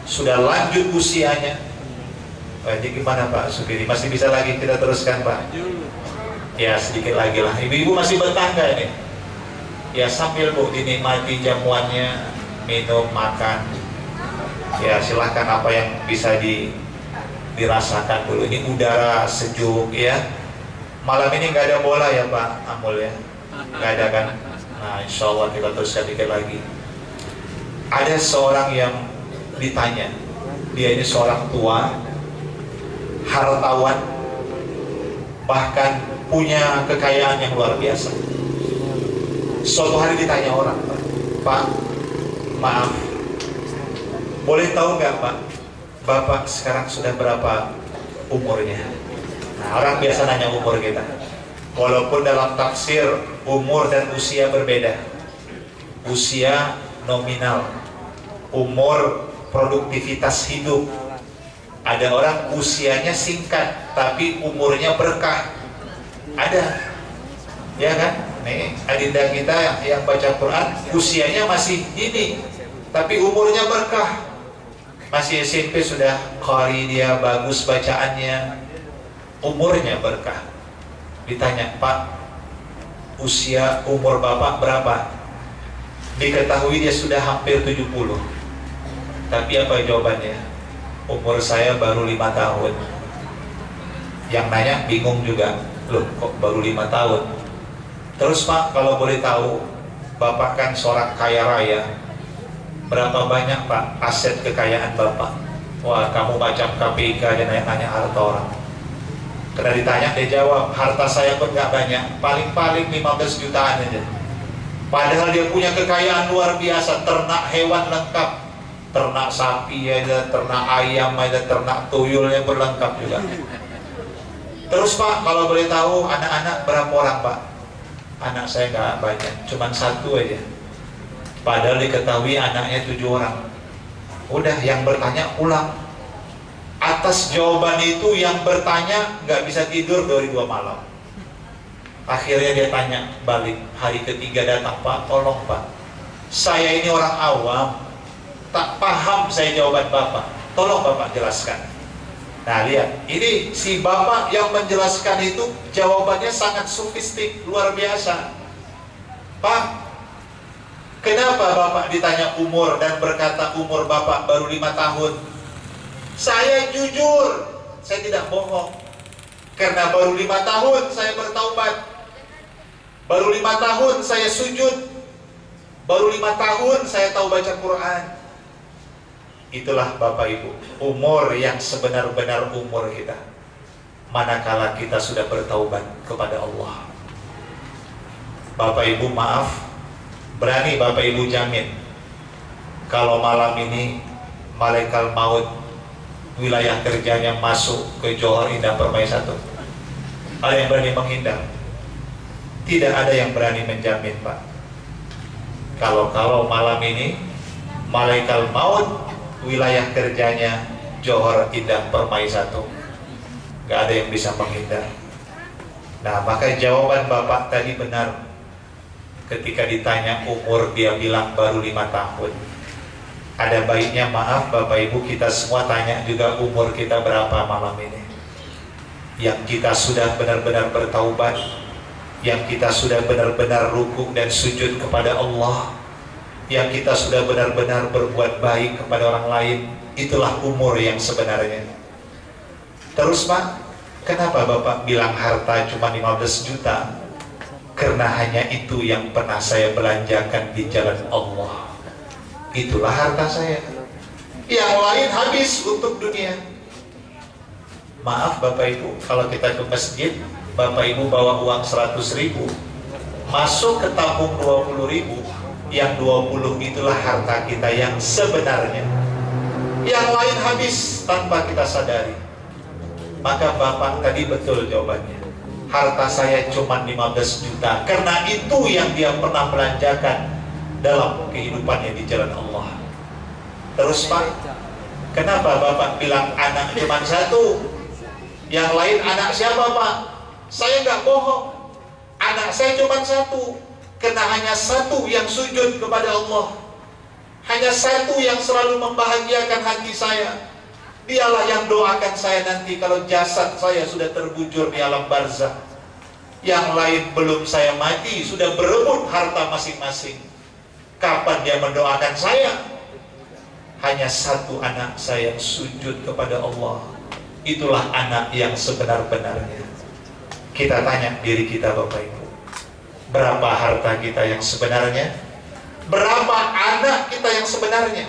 Speaker 1: sudah lanjut usianya. Jadi gimana Pak Sukiri? Masih bisa lagi kita teruskan Pak? Ya sedikit lagi lah. Ibu-ibu masih bertangga ini. Ya sambil Bu dinikmati jamuannya, minum, makan. Ya silahkan apa yang bisa dirasakan dulu. Ini udara sejuk ya. Malam ini nggak ada bola ya Pak Amul ya? Nggak ada kan? Nah insya Allah kita teruskan dikit lagi. Ada seorang yang ditanya, dia ini seorang tua, hartawan, bahkan punya kekayaan yang luar biasa. Suatu hari ditanya orang, Pak, maaf, boleh tahu nggak Pak, Bapak sekarang sudah berapa umurnya? Nah, orang biasa nanya umur kita, walaupun dalam tafsir umur dan usia berbeda. Usia nominal, umur produktivitas hidup. Ada orang usianya singkat tapi umurnya berkah. Ada, ya kan? Nih adinda kita yang baca Quran usianya masih ini tapi umurnya berkah. Masih SMP sudah qari, dia bagus bacaannya, umurnya berkah. Ditanya, Pak, usia umur Bapak berapa? Diketahui dia sudah hampir 70. Tapi apa jawabannya? Umur saya baru 5 tahun. Yang nanya bingung juga, loh kok baru 5 tahun? Terus Pak, kalau boleh tahu, Bapak kan seorang kaya raya, berapa banyak Pak aset kekayaan Bapak? Wah, kamu macam KPK dan nanya harta orang. Kena ditanya, dia jawab, harta saya pun nggak banyak, paling-paling 15 jutaan aja. Padahal dia punya kekayaan luar biasa, ternak hewan lengkap, ternak sapi ada, ternak ayam ada, ternak tuyulnya berlengkap juga. Terus Pak, kalau boleh tahu anak-anak berapa orang Pak? Anak saya nggak banyak, cuma 1 aja. Padahal diketahui anaknya 7 orang. Udah, yang bertanya ulang. Atas jawaban itu yang bertanya nggak bisa tidur dari 2 malam. Akhirnya dia tanya balik, hari ketiga datang, Pak, tolong Pak, saya ini orang awam, tak paham saya jawaban Bapak, tolong Bapak jelaskan. Nah lihat, ini si Bapak yang menjelaskan itu jawabannya sangat sofistik, luar biasa. Pak, kenapa Bapak ditanya umur dan berkata umur Bapak baru 5 tahun? Saya jujur, saya tidak bohong. Karena baru 5 tahun saya bertaubat, baru 5 tahun saya sujud, baru 5 tahun saya tahu baca Quran. Itulah Bapak Ibu, umur yang sebenar-benar umur kita, manakala kita sudah bertaubat kepada Allah. Bapak Ibu maaf, berani Bapak Ibu jamin, kalau malam ini malaikat maut wilayah kerjanya masuk ke Johor Indah Permai 1, ada yang berani menghindar? Tidak ada yang berani menjamin Pak. Kalau malam ini malaikat maut wilayah kerjanya Johor Indah Permai 1, Gak ada yang bisa menghindar. Nah, maka jawaban Bapak tadi benar. Ketika ditanya umur, dia bilang baru 5 tahun. Ada baiknya, maaf Bapak Ibu, kita semua tanya juga umur kita berapa malam ini. Yang kita sudah benar-benar bertaubat, yang kita sudah benar-benar rukuk dan sujud kepada Allah, yang kita sudah benar-benar berbuat baik kepada orang lain, itulah umur yang sebenarnya. Terus Pak, kenapa Bapak bilang harta cuma 15 juta? Karena hanya itu yang pernah saya belanjakan di jalan Allah. Itulah harta saya. Yang lain habis untuk dunia. Maaf Bapak Ibu, kalau kita ke masjid, Bapak Ibu bawa uang 100.000, masuk ke tabung 20.000, yang 20 itulah harta kita yang sebenarnya. Yang lain habis tanpa kita sadari. Maka Bapak tadi betul jawabannya. Harta saya cuma 15 juta, karena itu yang dia pernah belanjakan dalam kehidupannya di jalan Allah. Terus Pak, kenapa Bapak bilang anak cuma 1? Yang lain anak siapa Pak? Saya nggak bohong. Anak saya cuma 1, karena hanya 1 yang sujud kepada Allah. Hanya 1 yang selalu membahagiakan hati saya. Dialah yang doakan saya nanti kalau jasad saya sudah terbujur di alam barzakh. Yang lain belum saya mati sudah berebut harta masing-masing. Kapan dia mendoakan saya? Hanya 1 anak saya sujud kepada Allah. Itulah anak yang sebenar-benarnya. Kita tanya diri kita Bapak Ibu, berapa harta kita yang sebenarnya? Berapa anak kita yang sebenarnya?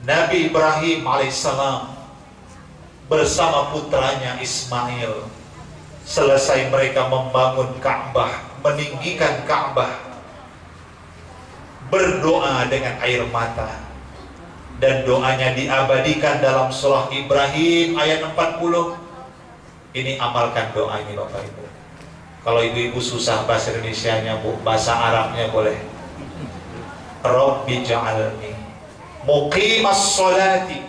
Speaker 1: Nabi Ibrahim alaihissalam bersama putranya Ismail, selesai mereka membangun Ka'bah, meninggikan Ka'bah, berdoa dengan air mata, dan doanya diabadikan dalam surah Ibrahim ayat 40. Ini amalkan doa ini Bapak Ibu. Kalau ibu-ibu susah bahasa Indonesianya Bu, bahasa Arabnya boleh. Rabbi ja'alni muqimas sholati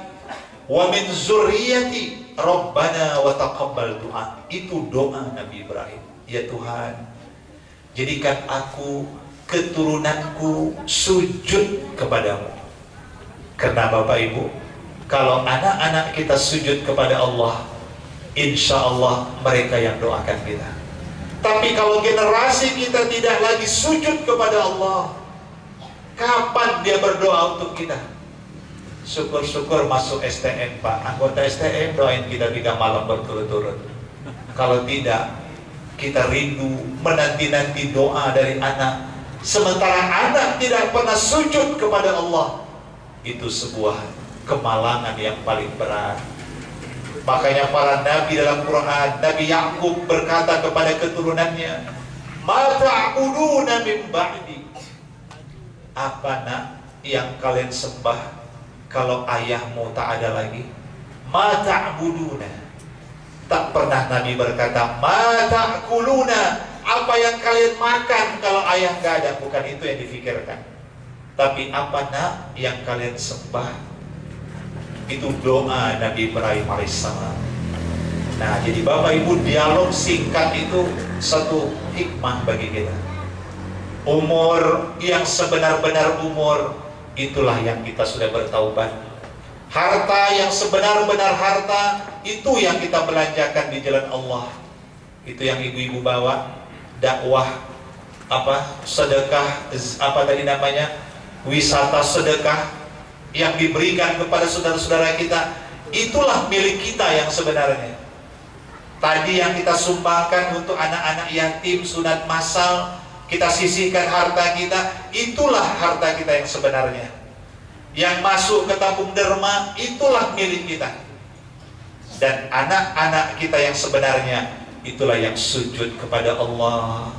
Speaker 1: wa min zurriyati rabbana wa taqabbal du'a. Itu doa Nabi Ibrahim. Ya Tuhan, jadikan aku, keturunanku sujud kepadamu. Karena Bapak Ibu, kalau anak-anak kita sujud kepada Allah, insya Allah mereka yang doakan kita. Tapi kalau generasi kita tidak lagi sujud kepada Allah, kapan dia berdoa untuk kita? Syukur-syukur masuk STM Pak, anggota STM doain kita 3 malam berturut-turut. Kalau tidak, kita rindu menanti-nanti doa dari anak, sementara anak tidak pernah sujud kepada Allah. Itu sebuah kemalangan yang paling berat. Makanya para nabi dalam Quran, Nabi Yakub berkata kepada keturunannya, "Ma ta'buduna min ba'di?" Apa nak yang kalian sembah kalau ayahmu tak ada lagi? Ma ta'buduna. Tak pernah Nabi berkata ma ta'kuluna, apa yang kalian makan kalau ayah gak ada. Bukan itu yang difikirkan. Tapi apa nak yang kalian sembah? Itu doa Nabi Ibrahim alaihissalam. Nah, jadi Bapak Ibu, dialog singkat itu satu hikmah bagi kita. Umur yang sebenar-benar umur, itulah yang kita sudah bertaubat. Harta yang sebenar-benar harta, itu yang kita belanjakan di jalan Allah. Itu yang ibu-ibu bawa, dakwah, sedekah, tadi namanya, wisata sedekah yang diberikan kepada saudara-saudara kita. Itulah milik kita yang sebenarnya. Tadi yang kita sumbangkan untuk anak-anak yatim, sunat massal, kita sisihkan harta kita, itulah harta kita yang sebenarnya. Yang masuk ke tabung derma, itulah milik kita. Dan anak-anak kita yang sebenarnya, itulah yang sujud kepada Allah.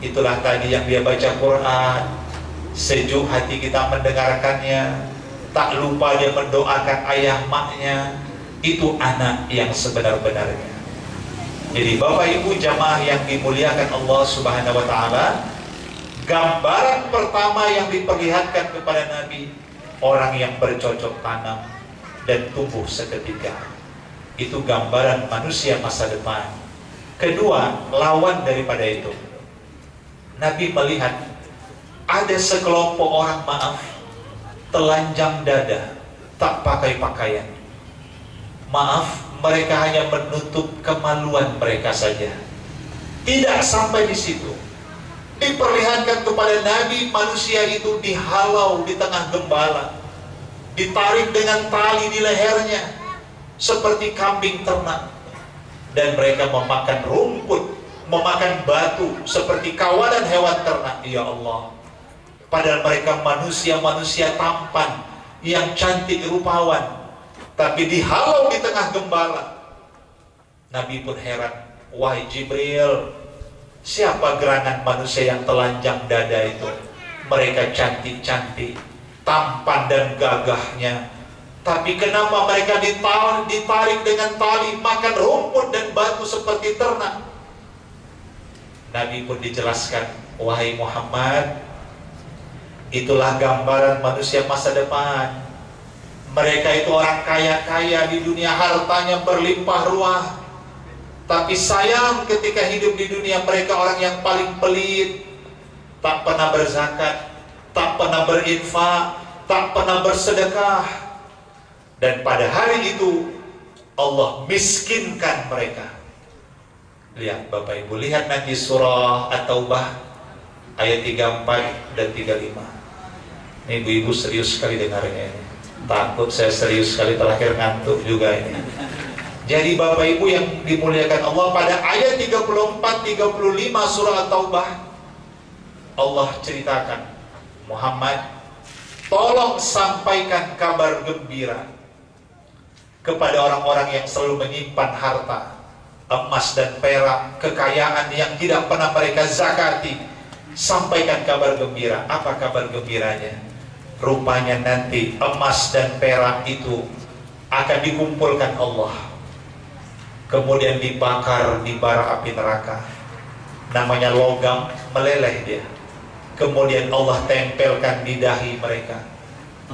Speaker 1: Itulah tadi yang dia baca Quran, sejuk hati kita mendengarkannya, tak lupa dia mendoakan ayah maknya. Itu anak yang sebenar-benarnya. Jadi Bapak Ibu jamaah yang dimuliakan Allah Subhanahu wa Ta'ala, gambaran pertama yang diperlihatkan kepada Nabi, orang yang bercocok tanam dan tumbuh seketika. Itu gambaran manusia masa depan. Kedua, lawan daripada itu, Nabi melihat ada sekelompok orang, maaf, telanjang dada, tak pakai pakaian. Maaf, mereka hanya menutup kemaluan mereka saja. Tidak sampai di situ. Diperlihatkan kepada Nabi, manusia itu dihalau di tengah gembala, ditarik dengan tali di lehernya seperti kambing ternak, dan mereka memakan rumput, memakan batu seperti kawanan hewan ternak. Ya Allah, padahal mereka manusia-manusia tampan yang cantik rupawan, tapi dihalau di tengah gembala. Nabi pun heran, wahai Jibril, siapa gerangan manusia yang telanjang dada itu? Mereka cantik-cantik, tampan dan gagahnya, tapi kenapa mereka ditarik dengan tali, makan rumput dan batu seperti ternak? Nabi pun dijelaskan, wahai Muhammad, itulah gambaran manusia masa depan. Mereka itu orang kaya-kaya di dunia, hartanya berlimpah ruah, tapi sayang ketika hidup di dunia mereka orang yang paling pelit, tak pernah berzakat, tak pernah berinfak, tak pernah bersedekah. Dan pada hari itu Allah miskinkan mereka. Lihat Bapak Ibu, lihat nanti surah At-Taubah ayat 34 dan 35. Ini ibu-ibu serius sekali dengarnya ini. Takut saya serius sekali, terakhir ngantuk juga ini. Jadi Bapak Ibu yang dimuliakan Allah, pada ayat 34-35 surah At-Taubah, Allah ceritakan, Muhammad, tolong sampaikan kabar gembira kepada orang-orang yang selalu menyimpan harta, emas dan perak, kekayaan yang tidak pernah mereka zakati. Sampaikan kabar gembira. Apa kabar gembiranya? Rupanya nanti emas dan perak itu akan dikumpulkan Allah, kemudian dibakar di bara api neraka. Namanya logam, meleleh dia. Kemudian Allah tempelkan di dahi mereka,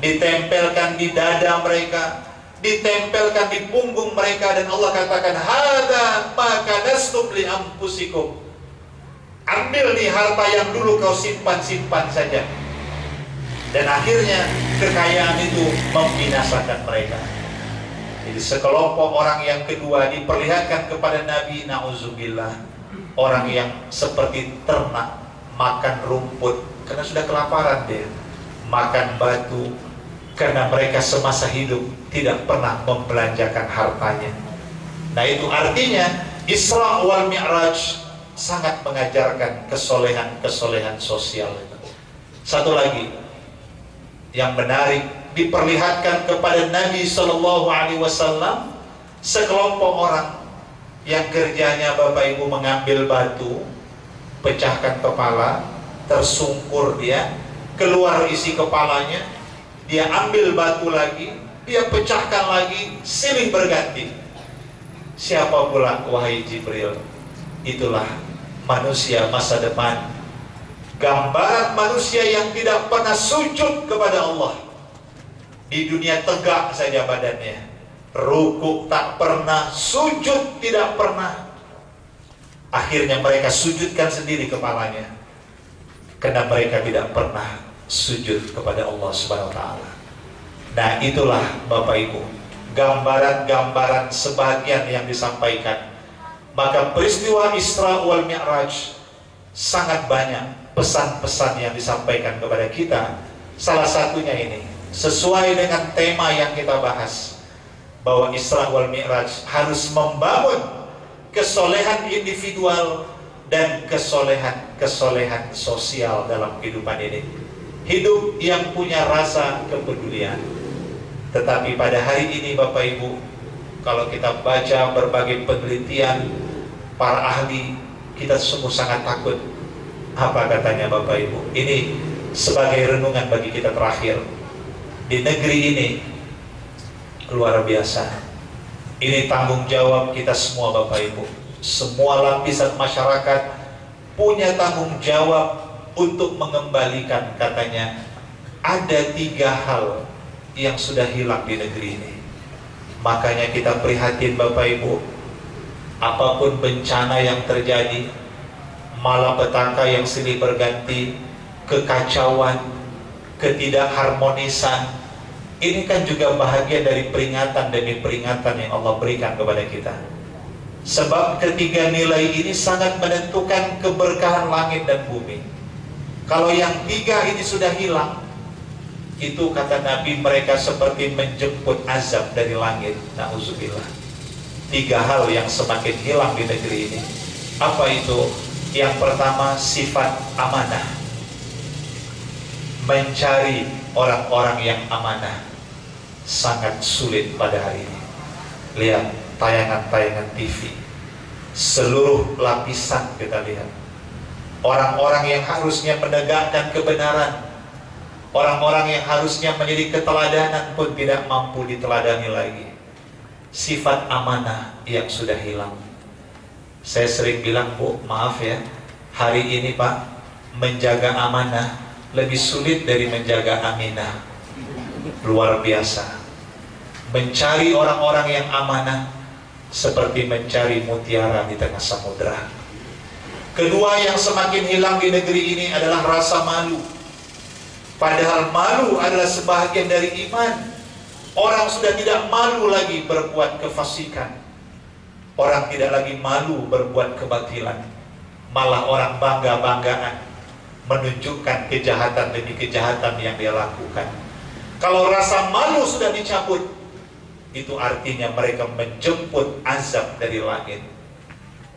Speaker 1: ditempelkan di dada mereka, ditempelkan di punggung mereka, dan Allah katakan, hada ma kanastum li anfusikum. Ambil nih harta yang dulu kau simpan-simpan saja. Dan akhirnya kekayaan itu membinasakan mereka. Jadi sekelompok orang yang kedua diperlihatkan kepada Nabi, na'udzubillah, orang yang seperti ternak, makan rumput karena sudah kelaparan dia, makan batu karena mereka semasa hidup tidak pernah membelanjakan hartanya. Nah, itu artinya Isra wal Mi'raj sangat mengajarkan kesolehan-kesolehan sosial. Satu lagi yang menarik, diperlihatkan kepada Nabi SAW sekelompok orang yang kerjanya Bapak Ibu mengambil batu, pecahkan kepala, tersungkur dia, keluar isi kepalanya, dia ambil batu lagi, dia pecahkan lagi, silih berganti. Siapa pula? Wahai Jibril, itulah manusia masa depan. Gambaran manusia yang tidak pernah sujud kepada Allah. Di dunia tegak saja badannya, rukuk tak pernah, sujud tidak pernah. Akhirnya mereka sujudkan sendiri kepalanya, karena mereka tidak pernah sujud kepada Allah Subhanahu wa Ta'ala. Nah, itulah Bapak Ibu gambaran-gambaran sebagian yang disampaikan. Maka peristiwa Isra wal Mi'raj sangat banyak pesan-pesan yang disampaikan kepada kita. Salah satunya ini, sesuai dengan tema yang kita bahas, bahwa Isra wal Mi'raj harus membangun kesolehan individual dan kesolehan sosial dalam kehidupan ini. Hidup yang punya rasa kepedulian. Tetapi pada hari ini Bapak Ibu, kalau kita baca berbagai penelitian para ahli, kita sungguh sangat takut. Apa katanya Bapak Ibu? Ini sebagai renungan bagi kita terakhir. Di negeri ini luar biasa. Ini tanggung jawab kita semua Bapak Ibu. Semua lapisan masyarakat punya tanggung jawab untuk mengembalikan, katanya, ada 3 hal yang sudah hilang di negeri ini. Makanya kita prihatin Bapak Ibu, apapun bencana yang terjadi, malapetaka yang silih berganti, kekacauan, ketidakharmonisan, ini kan juga bahagian dari peringatan demi peringatan yang Allah berikan kepada kita. Sebab ketiga nilai ini sangat menentukan keberkahan langit dan bumi. Kalau yang tiga ini sudah hilang, itu kata Nabi, mereka seperti menjemput azab dari langit. Na'udzubillah. Tiga hal yang semakin hilang di negeri ini. Apa itu? Yang pertama, sifat amanah. Mencari orang-orang yang amanah sangat sulit pada hari ini. Lihat tayangan-tayangan TV, seluruh lapisan kita lihat. Orang-orang yang harusnya menegakkan kebenaran, orang-orang yang harusnya menjadi keteladanan pun tidak mampu diteladani lagi. Sifat amanah yang sudah hilang. Saya sering bilang, Bu, maaf ya, hari ini Pak, menjaga amanah lebih sulit dari menjaga aminah. Luar biasa. Mencari orang-orang yang amanah seperti mencari mutiara di tengah samudera. Kedua yang semakin hilang di negeri ini adalah rasa malu. Padahal malu adalah sebahagian dari iman. Orang sudah tidak malu lagi berbuat kefasikan. Orang tidak lagi malu berbuat kebatilan. Malah orang bangga-banggaan menunjukkan kejahatan demi kejahatan yang dia lakukan. Kalau rasa malu sudah dicabut, itu artinya mereka menjemput azab dari langit.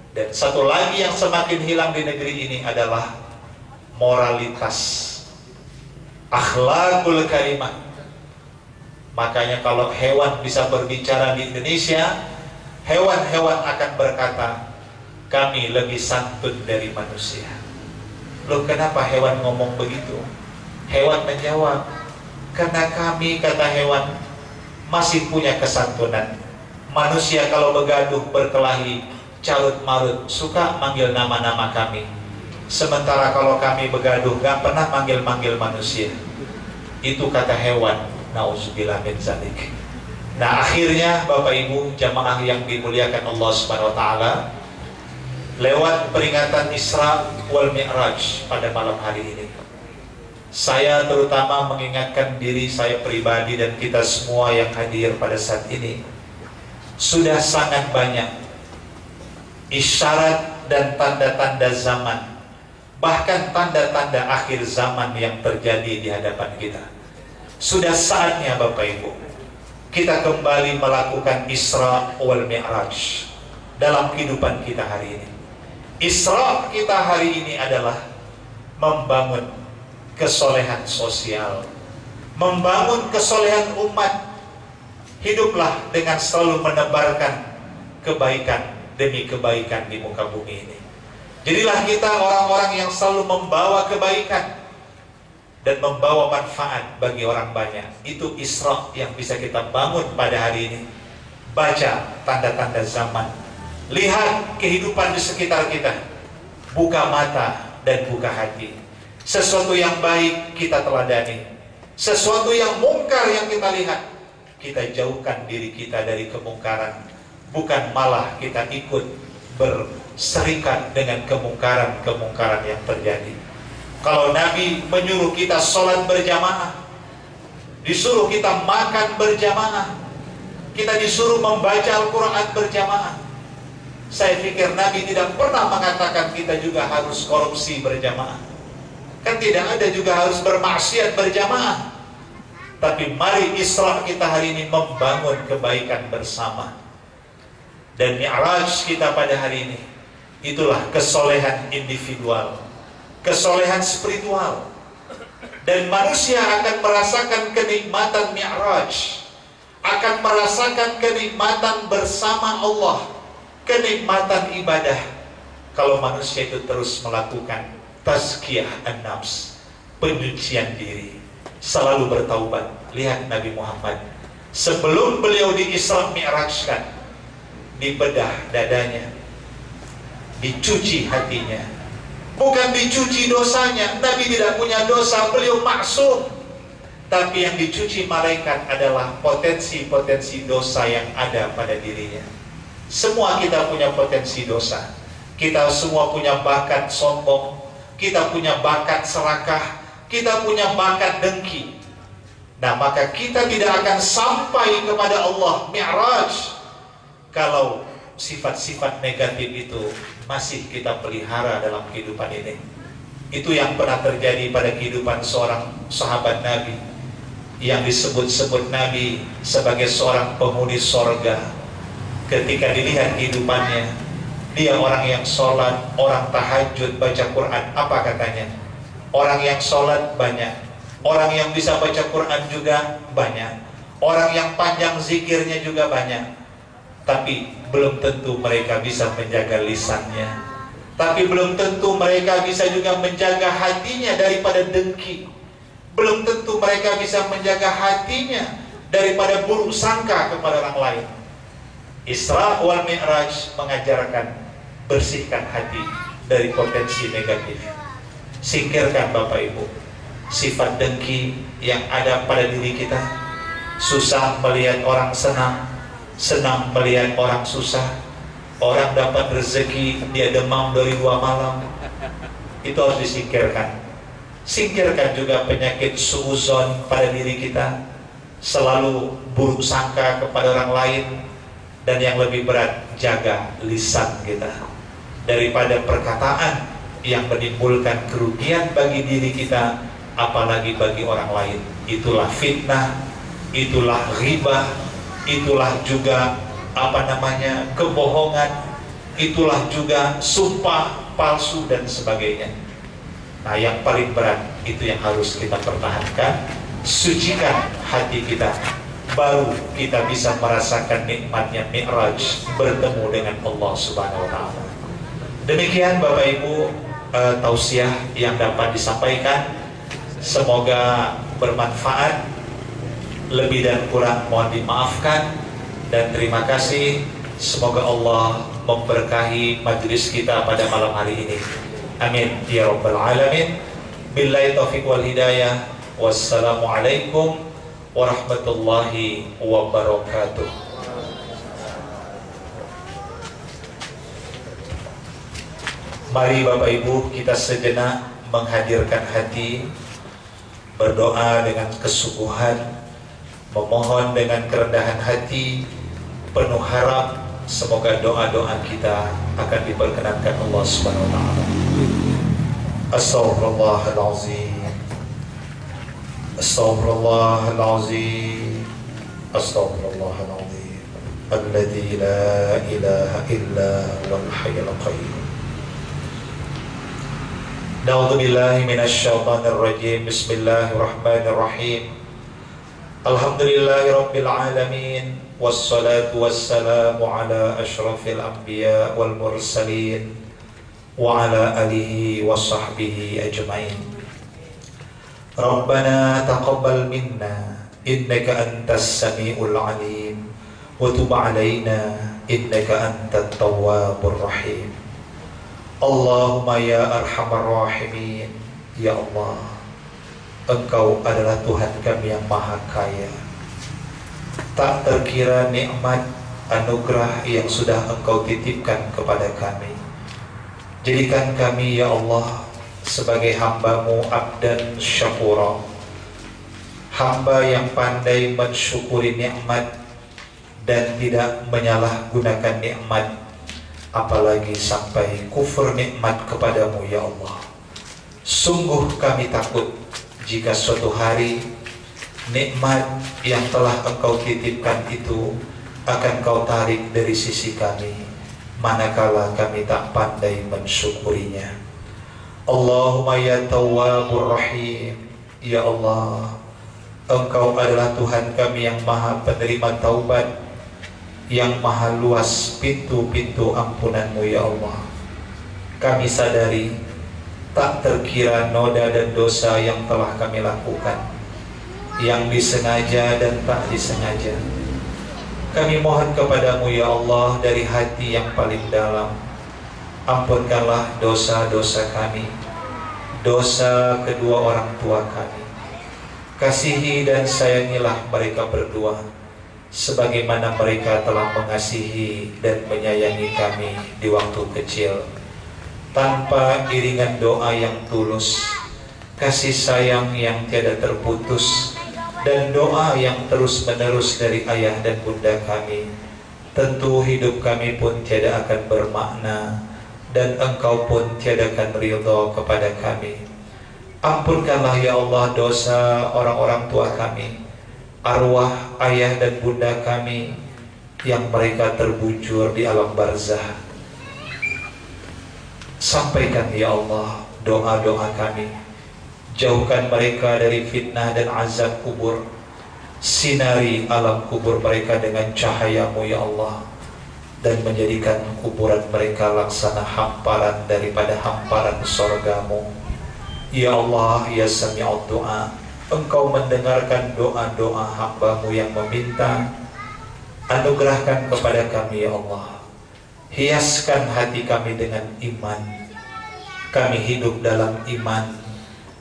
Speaker 1: Dan satu lagi yang semakin hilang di negeri ini adalah moralitas, akhlakul karimah. Makanya kalau hewan bisa berbicara di Indonesia, hewan-hewan akan berkata, kami lebih santun dari manusia. Loh, kenapa hewan ngomong begitu? Hewan menjawab, karena kami, kata hewan, masih punya kesantunan. Manusia kalau begaduh, berkelahi, carut marut, suka manggil nama-nama kami. Sementara kalau kami begaduh, gak pernah manggil-manggil manusia. Itu kata hewan. Na'udzubillah min dzalik. Nah, akhirnya Bapak Ibu jamaah yang dimuliakan Allah Subhanahu wa taala, lewat peringatan Isra wal Mi'raj pada malam hari ini, saya terutama mengingatkan diri saya pribadi dan kita semua yang hadir pada saat ini, sudah sangat banyak isyarat dan tanda-tanda zaman, bahkan tanda-tanda akhir zaman yang terjadi di hadapan kita. Sudah saatnya Bapak Ibu, kita kembali melakukan Isra wal Mi'raj dalam kehidupan kita hari ini. Isra kita hari ini adalah membangun kesolehan sosial, membangun kesolehan umat. Hiduplah dengan selalu menebarkan kebaikan demi kebaikan di muka bumi ini. Jadilah kita orang-orang yang selalu membawa kebaikan dan membawa manfaat bagi orang banyak. Itu Isra yang bisa kita bangun pada hari ini. Baca tanda-tanda zaman, lihat kehidupan di sekitar kita, buka mata dan buka hati. Sesuatu yang baik kita teladani, sesuatu yang mungkar yang kita lihat, kita jauhkan diri kita dari kemungkaran, bukan malah kita ikut berserikat dengan kemungkaran-kemungkaran yang terjadi. Kalau Nabi menyuruh kita sholat berjamaah, disuruh kita makan berjamaah, kita disuruh membaca Al-Quran berjamaah, saya pikir Nabi tidak pernah mengatakan kita juga harus korupsi berjamaah. Kan tidak ada juga harus bermaksiat berjamaah. Tapi mari Isra kita hari ini membangun kebaikan bersama. Dan Mi'raj kita pada hari ini, itulah kesolehan individual, kesolehan spiritual. Dan manusia akan merasakan kenikmatan Mi'raj, akan merasakan kenikmatan bersama Allah, kenikmatan ibadah, kalau manusia itu terus melakukan tazkiyah an-nafs, penyucian diri, selalu bertaubat. Lihat Nabi Muhammad, sebelum beliau di Isra Mi'rajkan, dibedah dadanya, dicuci hatinya, bukan dicuci dosanya. Nabi tidak punya dosa, beliau maksum. Tapi yang dicuci malaikat adalah potensi-potensi dosa yang ada pada dirinya. Semua kita punya potensi dosa. Kita semua punya bakat sombong, kita punya bakat serakah, kita punya bakat dengki. Nah, maka kita tidak akan sampai kepada Allah Mi'raj kalau sifat-sifat negatif itu masih kita pelihara dalam kehidupan ini. Itu yang pernah terjadi pada kehidupan seorang sahabat Nabi yang disebut-sebut Nabi sebagai seorang penghuni sorga. Ketika dilihat kehidupannya, dia orang yang sholat, orang tahajud, baca Quran. Apa katanya? Orang yang sholat banyak, orang yang bisa baca Quran juga banyak, orang yang panjang zikirnya juga banyak. Tapi belum tentu mereka bisa menjaga lisannya, tapi belum tentu mereka bisa juga menjaga hatinya daripada dengki. Belum tentu mereka bisa menjaga hatinya daripada buruk sangka kepada orang lain. Isra wal Mi'raj mengajarkan bersihkan hati dari potensi negatif. Singkirkan Bapak Ibu sifat dengki yang ada pada diri kita. Susah melihat orang senang, senang melihat orang susah. Orang dapat rezeki, dia demam dari 2 malam. Itu harus disingkirkan. Singkirkan juga penyakit suuzon pada diri kita, selalu buruk sangka kepada orang lain. Dan yang lebih berat, jaga lisan kita daripada perkataan yang menimbulkan kerugian bagi diri kita, apalagi bagi orang lain. Itulah fitnah, itulah ghibah, itulah juga kebohongan, itulah juga sumpah palsu dan sebagainya. Nah, yang paling berat itu yang harus kita pertahankan. Sucikan hati kita, baru kita bisa merasakan nikmatnya Mi'raj, bertemu dengan Allah Subhanahu wa Ta'ala. Demikian Bapak Ibu tausiah yang dapat disampaikan. Semoga bermanfaat. Lebih dan kurang mohon dimaafkan, dan terima kasih. Semoga Allah memberkahi majelis kita pada malam hari ini. Amin ya rabbal alamin. Billahi taufiq wal hidayah. Wassalamualaikum warahmatullahi wabarakatuh. Mari Bapak Ibu kita sejenak menghadirkan hati, berdoa dengan kesungguhan, memohon dengan kerendahan hati, penuh harap semoga doa-doa kita akan diperkenankan Allah Subhanahu wa Ta'ala. Astaghfirullahalazim, astaghfirullahalazim, astaghfirullahalazim, alladzi la ilaha illa huwal hayyul qayyum. Na'udzu billahi minasy syaithanir rajim. Bismillahirrahmanirrahim. Alhamdulillahirabbil alamin, wassalatu wassalamu ala asyrafil anbiya wal mursalin wa ala alihi wa sahbihi ajmain. Rabbana taqabbal minna innaka antas samiul alim wa tub alaina innaka antat tawwabur rahim. Allahumma ya arhamar rahimin, ya Allah, Engkau adalah Tuhan kami yang maha kaya. Tak terkira nikmat anugerah yang sudah Engkau titipkan kepada kami. Jadikan kami ya Allah sebagai hamba-Mu abdan syakura, hamba yang pandai mensyukuri nikmat dan tidak menyalahgunakan nikmat, apalagi sampai kufur nikmat kepadamu ya Allah. Sungguh kami takut jika suatu hari nikmat yang telah Engkau titipkan itu akan Kau tarik dari sisi kami, manakala kami tak pandai mensyukurinya. Allahumma ya Tawwabur Rahim, ya Allah, Engkau adalah Tuhan kami yang maha penerima taubat, yang maha luas pintu-pintu ampunan-Mu ya Allah. Kami sadari tak terkira noda dan dosa yang telah kami lakukan, yang disengaja dan tak disengaja. Kami mohon kepadamu ya Allah dari hati yang paling dalam, ampunkanlah dosa-dosa kami, dosa kedua orang tua kami, Kasihi dan sayangilah mereka berdua sebagaimana mereka telah mengasihi dan menyayangi kami di waktu kecil. Tanpa iringan doa yang tulus, kasih sayang yang tiada terputus, dan doa yang terus-menerus dari ayah dan bunda kami, tentu hidup kami pun tiada akan bermakna, dan Engkau pun tiada akan ridha kepada kami. Ampunkanlah ya Allah dosa orang-orang tua kami, arwah ayah dan bunda kami yang mereka terbujur di alam barzah. Sampaikan ya Allah doa-doa kami, jauhkan mereka dari fitnah dan azab kubur, sinari alam kubur mereka dengan cahayamu ya Allah, dan menjadikan kuburan mereka laksana hamparan daripada hamparan sorgamu. Ya Allah, ya Sami'ud Du'a, Engkau mendengarkan doa-doa hamba-Mu yang meminta. Anugerahkan kepada kami ya Allah, hiaskan hati kami dengan iman. Kami hidup dalam iman,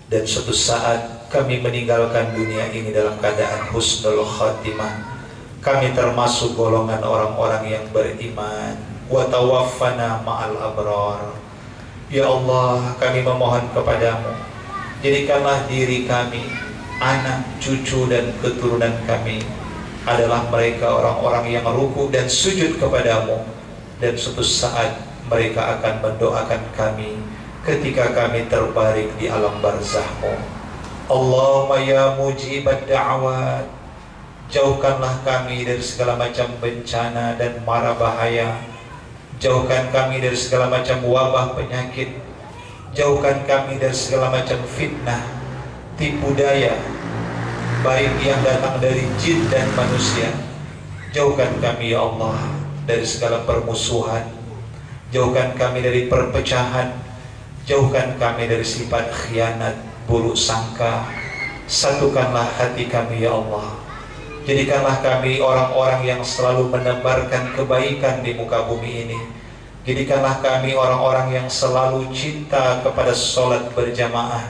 Speaker 1: dan suatu saat kami meninggalkan dunia ini dalam keadaan husnul khatimah. Kami termasuk golongan orang-orang yang beriman. Wa tawaffana ma'al abrar. Ya Allah, kami memohon kepadamu, jadikanlah diri kami, anak, cucu, dan keturunan kami adalah mereka orang-orang yang ruku dan sujud kepadamu, dan suatu saat mereka akan mendoakan kami ketika kami terbaring di alam barzahmu. Allahumma ya mujibad da'awat, jauhkanlah kami dari segala macam bencana dan mara bahaya. Jauhkan kami dari segala macam wabah penyakit. Jauhkan kami dari segala macam fitnah, tipu daya, baik yang datang dari jin dan manusia. Jauhkan kami ya Allah dari segala permusuhan. Jauhkan kami dari perpecahan. Jauhkan kami dari sifat khianat, buruk sangka. Satukanlah hati kami ya Allah. Jadikanlah kami orang-orang yang selalu menebarkan kebaikan di muka bumi ini. Jadikanlah kami orang-orang yang selalu cinta kepada sholat berjamaah.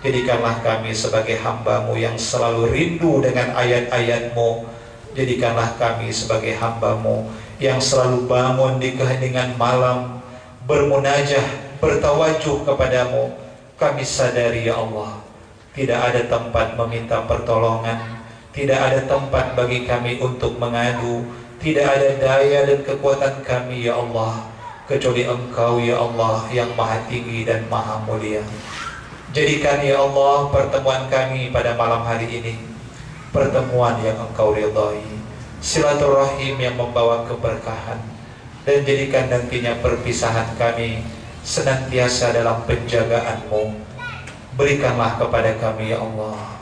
Speaker 1: Jadikanlah kami sebagai hamba-Mu yang selalu rindu dengan ayat-ayat-Mu. Jadikanlah kami sebagai hamba-Mu yang selalu bangun di keheningan malam, bermunajah, bertawajuh kepadamu. Kami sadari ya Allah, tidak ada tempat meminta pertolongan, tidak ada tempat bagi kami untuk mengadu, tidak ada daya dan kekuatan kami ya Allah, kecuali Engkau ya Allah yang maha tinggi dan maha mulia. Jadikan ya Allah pertemuan kami pada malam hari ini pertemuan yang Engkau ridhai, silaturahim yang membawa keberkahan, dan jadikan nantinya perpisahan kami senantiasa dalam penjagaan-Mu. Berikanlah kepada kami ya Allah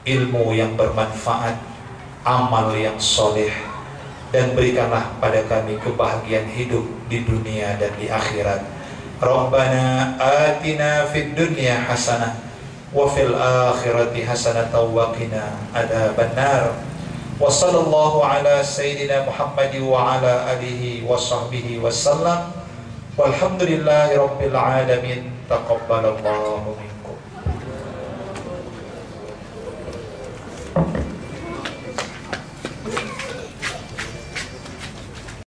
Speaker 1: ilmu yang bermanfaat, amal yang soleh, dan berikanlah pada kami kebahagiaan hidup di dunia dan di akhirat. Rabbana atina fid dunya hasanah wa fil akhirati hasanah wa qina adzabannar. Wa sallallahu ala sayyidina Muhammad wa ala alihi wa sahbihi wasallam. Walhamdulillahi rabbil alamin. Taqabbalallahu minkum.